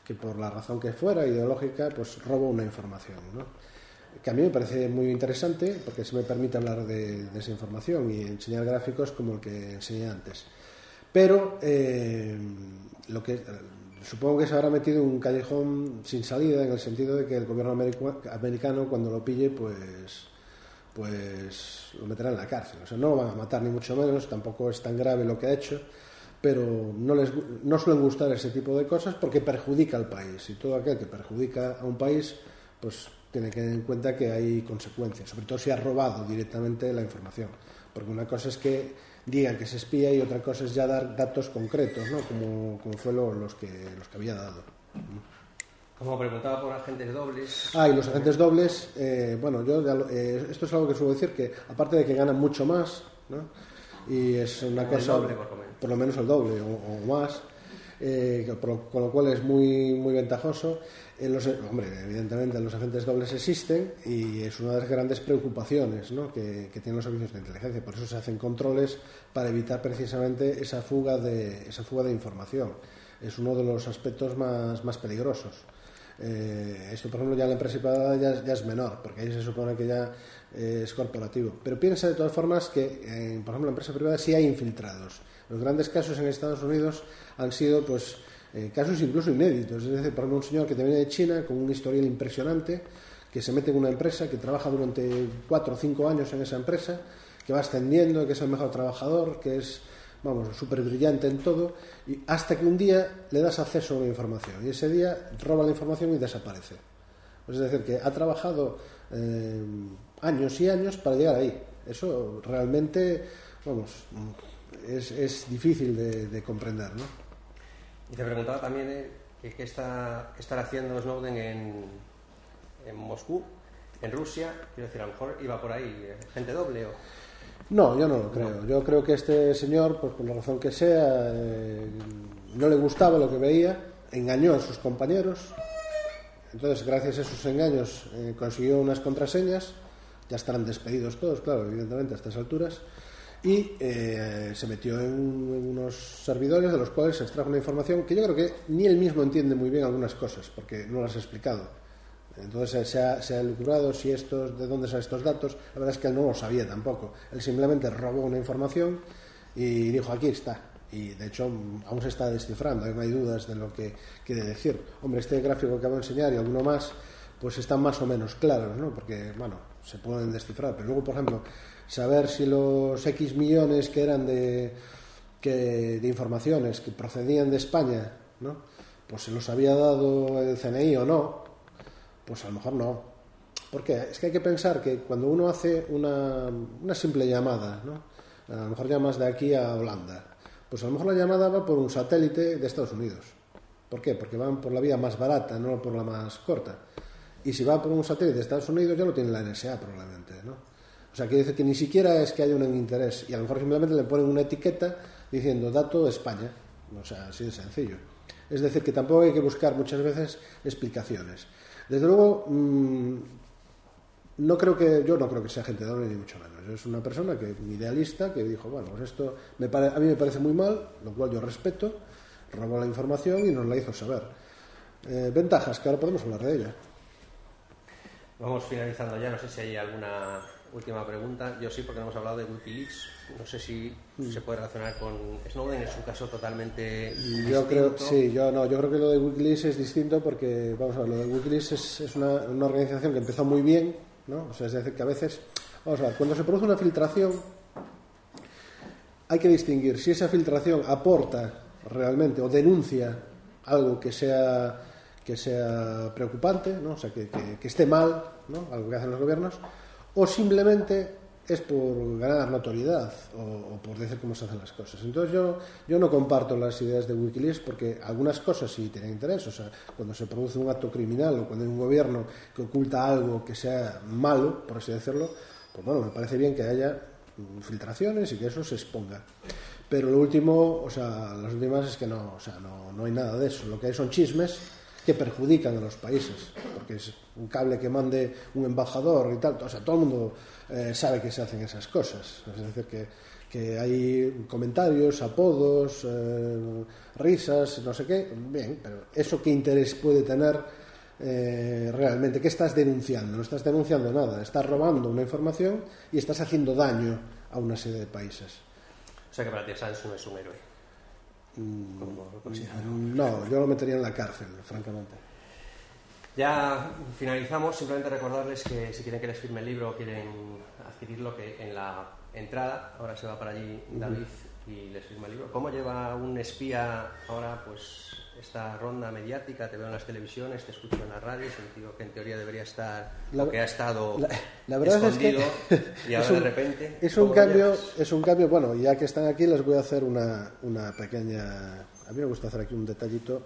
B: que por la razón que fuera, ideológica, pues robó una información, ¿no? Que a mí me parece muy interesante porque se me permite hablar de esa información y enseñar gráficos como el que enseñé antes. Pero supongo que se habrá metido en un callejón sin salida, en el sentido de que el gobierno americano, cuando lo pille, pues lo meterá en la cárcel. O sea, no lo van a matar ni mucho menos, tampoco es tan grave lo que ha hecho, pero no suelen gustar ese tipo de cosas porque perjudica al país, y todo aquel que perjudica a un país pues tiene que tener en cuenta que hay consecuencias, sobre todo si ha robado directamente la información, porque una cosa es que digan que se espía y otra cosa es ya dar datos concretos, ¿no? como fue los que había dado.
A: Como preguntaba por agentes dobles.
B: Y los agentes dobles, esto es algo que suelo decir, que aparte de que ganan mucho más, ¿no? Y es una cosa,
A: doble, por lo menos
B: el doble o más, con lo cual es muy, muy ventajoso. Evidentemente los agentes dobles existen y es una de las grandes preocupaciones, ¿no? que tienen los servicios de inteligencia. Por eso se hacen controles para evitar precisamente esa fuga de información. Es uno de los aspectos más peligrosos. Esto, por ejemplo, ya en la empresa privada ya es menor, porque ahí se supone que ya es corporativo. Pero piensa de todas formas que, por ejemplo, en la empresa privada sí hay infiltrados. Los grandes casos en Estados Unidos han sido casos incluso inéditos. Es decir, por ejemplo, un señor que te viene de China con un historial impresionante, que se mete en una empresa, que trabaja durante 4 o 5 años en esa empresa, que va ascendiendo, que es el mejor trabajador, que es súper brillante en todo, y hasta que un día le das acceso a una información y ese día roba la información y desaparece. Es decir, que ha trabajado años y años para llegar ahí. Eso realmente es difícil de comprender, ¿no?
A: Y te preguntaba también qué estará haciendo Snowden en Moscú, en Rusia. Quiero decir, a lo mejor iba por ahí, gente doble o...
B: No, yo no lo creo. Yo creo que este señor, pues por la razón que sea, no le gustaba lo que veía, engañó a sus compañeros. Entonces, gracias a esos engaños, consiguió unas contraseñas. Ya estarán despedidos todos, claro, evidentemente, a estas alturas. Y se metió en unos servidores de los cuales se extrajo una información que yo creo que ni él mismo entiende muy bien algunas cosas, porque no las ha explicado. Entonces se ha elucubrado si de dónde salen estos datos. La verdad es que él no lo sabía tampoco. Él simplemente robó una información y dijo, aquí está. Y de hecho aún se está descifrando, no hay dudas de lo que quiere decir. Hombre, este gráfico que acabo de enseñar y alguno más, pues están más o menos claros, ¿no? Porque, bueno, se pueden descifrar. Pero luego, por ejemplo, saber si los X millones que eran de informaciones que procedían de España, ¿no? Pues se los había dado el CNI o no, pues a lo mejor no. ¿Por qué? Es que hay que pensar que cuando uno hace una simple llamada, ¿no? A lo mejor llamas de aquí a Holanda, pues a lo mejor la llamada va por un satélite de Estados Unidos. ¿Por qué? Porque van por la vía más barata, no por la más corta. Y si va por un satélite de Estados Unidos ya lo tiene la NSA probablemente, ¿no? O sea, quiere decir que ni siquiera es que haya un interés, y a lo mejor simplemente le ponen una etiqueta diciendo dato de España. O sea, así de sencillo. Es decir, que tampoco hay que buscar muchas veces explicaciones. Desde luego, yo no creo que sea gente doble ni mucho menos. Es una persona idealista que dijo, bueno, pues esto a mí me parece muy mal, lo cual yo respeto, robó la información y nos la hizo saber. Ventajas, que ahora podemos hablar de ella.
A: Vamos finalizando ya, no sé si hay alguna última pregunta. Yo sí, porque no hemos hablado de Wikileaks. No sé si se puede relacionar con Snowden, es un caso totalmente distinto.
B: Yo creo que lo de Wikileaks es distinto porque, vamos a ver, lo de Wikileaks es una organización que empezó muy bien, ¿no? O sea, es decir, que a veces, vamos a ver, cuando se produce una filtración hay que distinguir si esa filtración aporta realmente o denuncia algo que sea preocupante, ¿no? O sea, que esté mal, ¿no? Algo que hacen los gobiernos, o simplemente es por ganar notoriedad o por decir cómo se hacen las cosas. Entonces yo no comparto las ideas de Wikileaks porque algunas cosas sí tienen interés. O sea, cuando se produce un acto criminal o cuando hay un gobierno que oculta algo que sea malo, por así decirlo, pues bueno, me parece bien que haya filtraciones y que eso se exponga. Pero lo último, o sea, las últimas es que no hay nada de eso. Lo que hay son chismes que perjudican a los países, porque es un cable que mande un embajador y tal, o sea, todo el mundo sabe que se hacen esas cosas, es decir, que hay comentarios, apodos, risas, no sé qué, bien, pero ¿eso qué interés puede tener realmente? ¿Qué estás denunciando? No estás denunciando nada, estás robando una información y estás haciendo daño a una serie de países.
A: O sea que para ti Assange no es un héroe.
B: No, yo lo metería en la cárcel, francamente.
A: Ya finalizamos, simplemente recordarles que si quieren que les firme el libro o quieren adquirirlo, que en la entrada, ahora se va para allí David y les firma el libro. ¿Cómo lleva un espía ahora pues esta ronda mediática? Te veo en las televisiones, te escucho en la radio, sentido que en teoría debería estar que ha estado
B: la verdad
A: escondido
B: es que
A: y ahora de repente
B: es un cambio. Bueno, ya que están aquí les voy a hacer una pequeña, a mí me gusta hacer aquí un detallito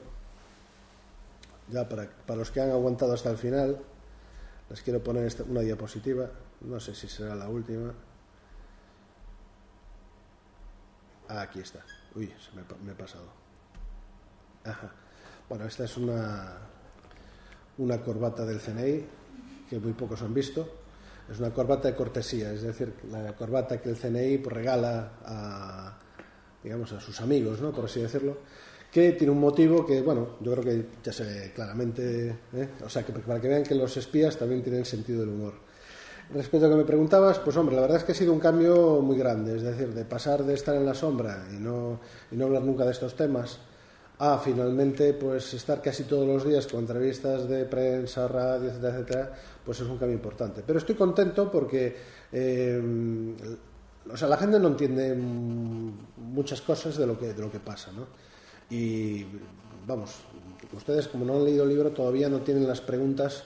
B: ya para los que han aguantado hasta el final. Les quiero poner una diapositiva, no sé si será la última. Aquí está. Uy, me he pasado. Ajá. Bueno, esta es una corbata del CNI que muy pocos han visto. Es una corbata de cortesía, es decir, la corbata que el CNI pues, regala a sus amigos, ¿no? Por así decirlo, que tiene un motivo que, bueno, yo creo que ya se ve claramente, o sea, que para que vean que los espías también tienen sentido del humor. Respecto a lo que me preguntabas, pues hombre, la verdad es que ha sido un cambio muy grande, es decir, de pasar de estar en la sombra y no hablar nunca de estos temas a finalmente pues estar casi todos los días con entrevistas de prensa, radio, etcétera, etcétera, pues es un cambio importante. Pero estoy contento porque o sea, la gente no entiende muchas cosas de lo que pasa, ¿no? Y vamos, ustedes como no han leído el libro todavía no tienen las preguntas,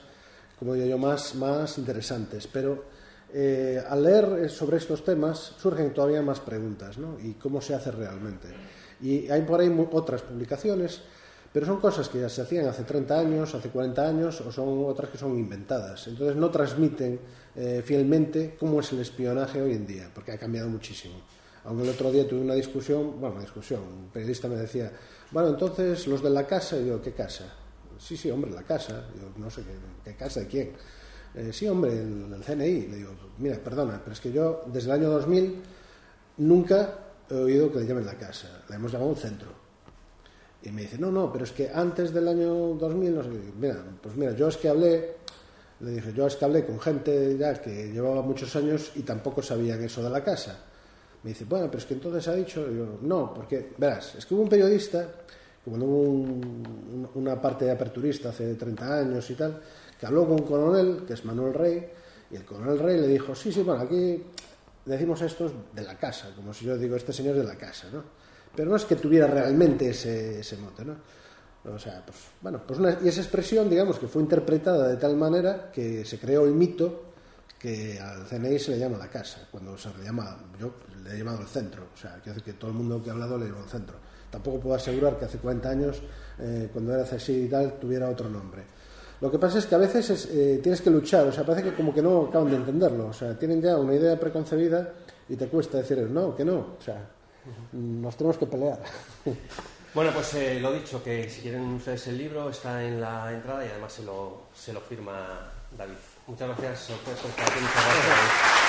B: como digo yo, más interesantes, pero al leer sobre estos temas surgen todavía más preguntas, ¿no? Y cómo se hace realmente. Y hay por ahí otras publicaciones, Pero son cosas que ya se hacían hace 30 años, hace 40 años, o son otras que son inventadas. Entonces no transmiten fielmente cómo es el espionaje hoy en día, porque ha cambiado muchísimo. Aunque el otro día tuve una discusión, un periodista me decía, bueno, entonces los de la casa, y yo, ¿qué casa? Sí, hombre, la casa. Yo, no sé, ¿qué casa de quién? Sí, hombre, el CNI. Le digo, mira, perdona, pero es que yo desde el año 2000 nunca he oído que le llamen la casa, le hemos llamado un centro. Y me dice, no, pero es que antes del año 2000, no sé, mira, yo es que hablé con gente ya que llevaba muchos años y tampoco sabían eso de la casa. Me dice, bueno, pero es que entonces ha dicho, y yo, no, porque, verás, es que hubo un periodista, cuando hubo una parte de aperturista hace 30 años y tal, que habló con un coronel, que es Manuel Rey, y el coronel Rey le dijo, sí, bueno, aquí decimos estos de la casa, como si yo digo, este señor de la casa, ¿no? Pero no es que tuviera realmente ese mote, ¿no? O sea, y esa expresión, digamos, que fue interpretada de tal manera que se creó el mito que al CNI se le llama la casa, cuando se le llama, yo le he llamado el centro, o sea, quiero decir que todo el mundo que ha hablado le llama el centro. Tampoco puedo asegurar que hace 40 años, cuando era CSI y tal, tuviera otro nombre. Lo que pasa es que a veces tienes que luchar, o sea, parece que como que no acaban de entenderlo, o sea, tienen ya una idea preconcebida y te cuesta decirles, no, que no, o sea, nos tenemos que pelear.
A: Bueno, pues lo dicho, que si quieren ustedes el libro está en la entrada y además se lo firma David. Muchas gracias por estar aquí. Muchas gracias.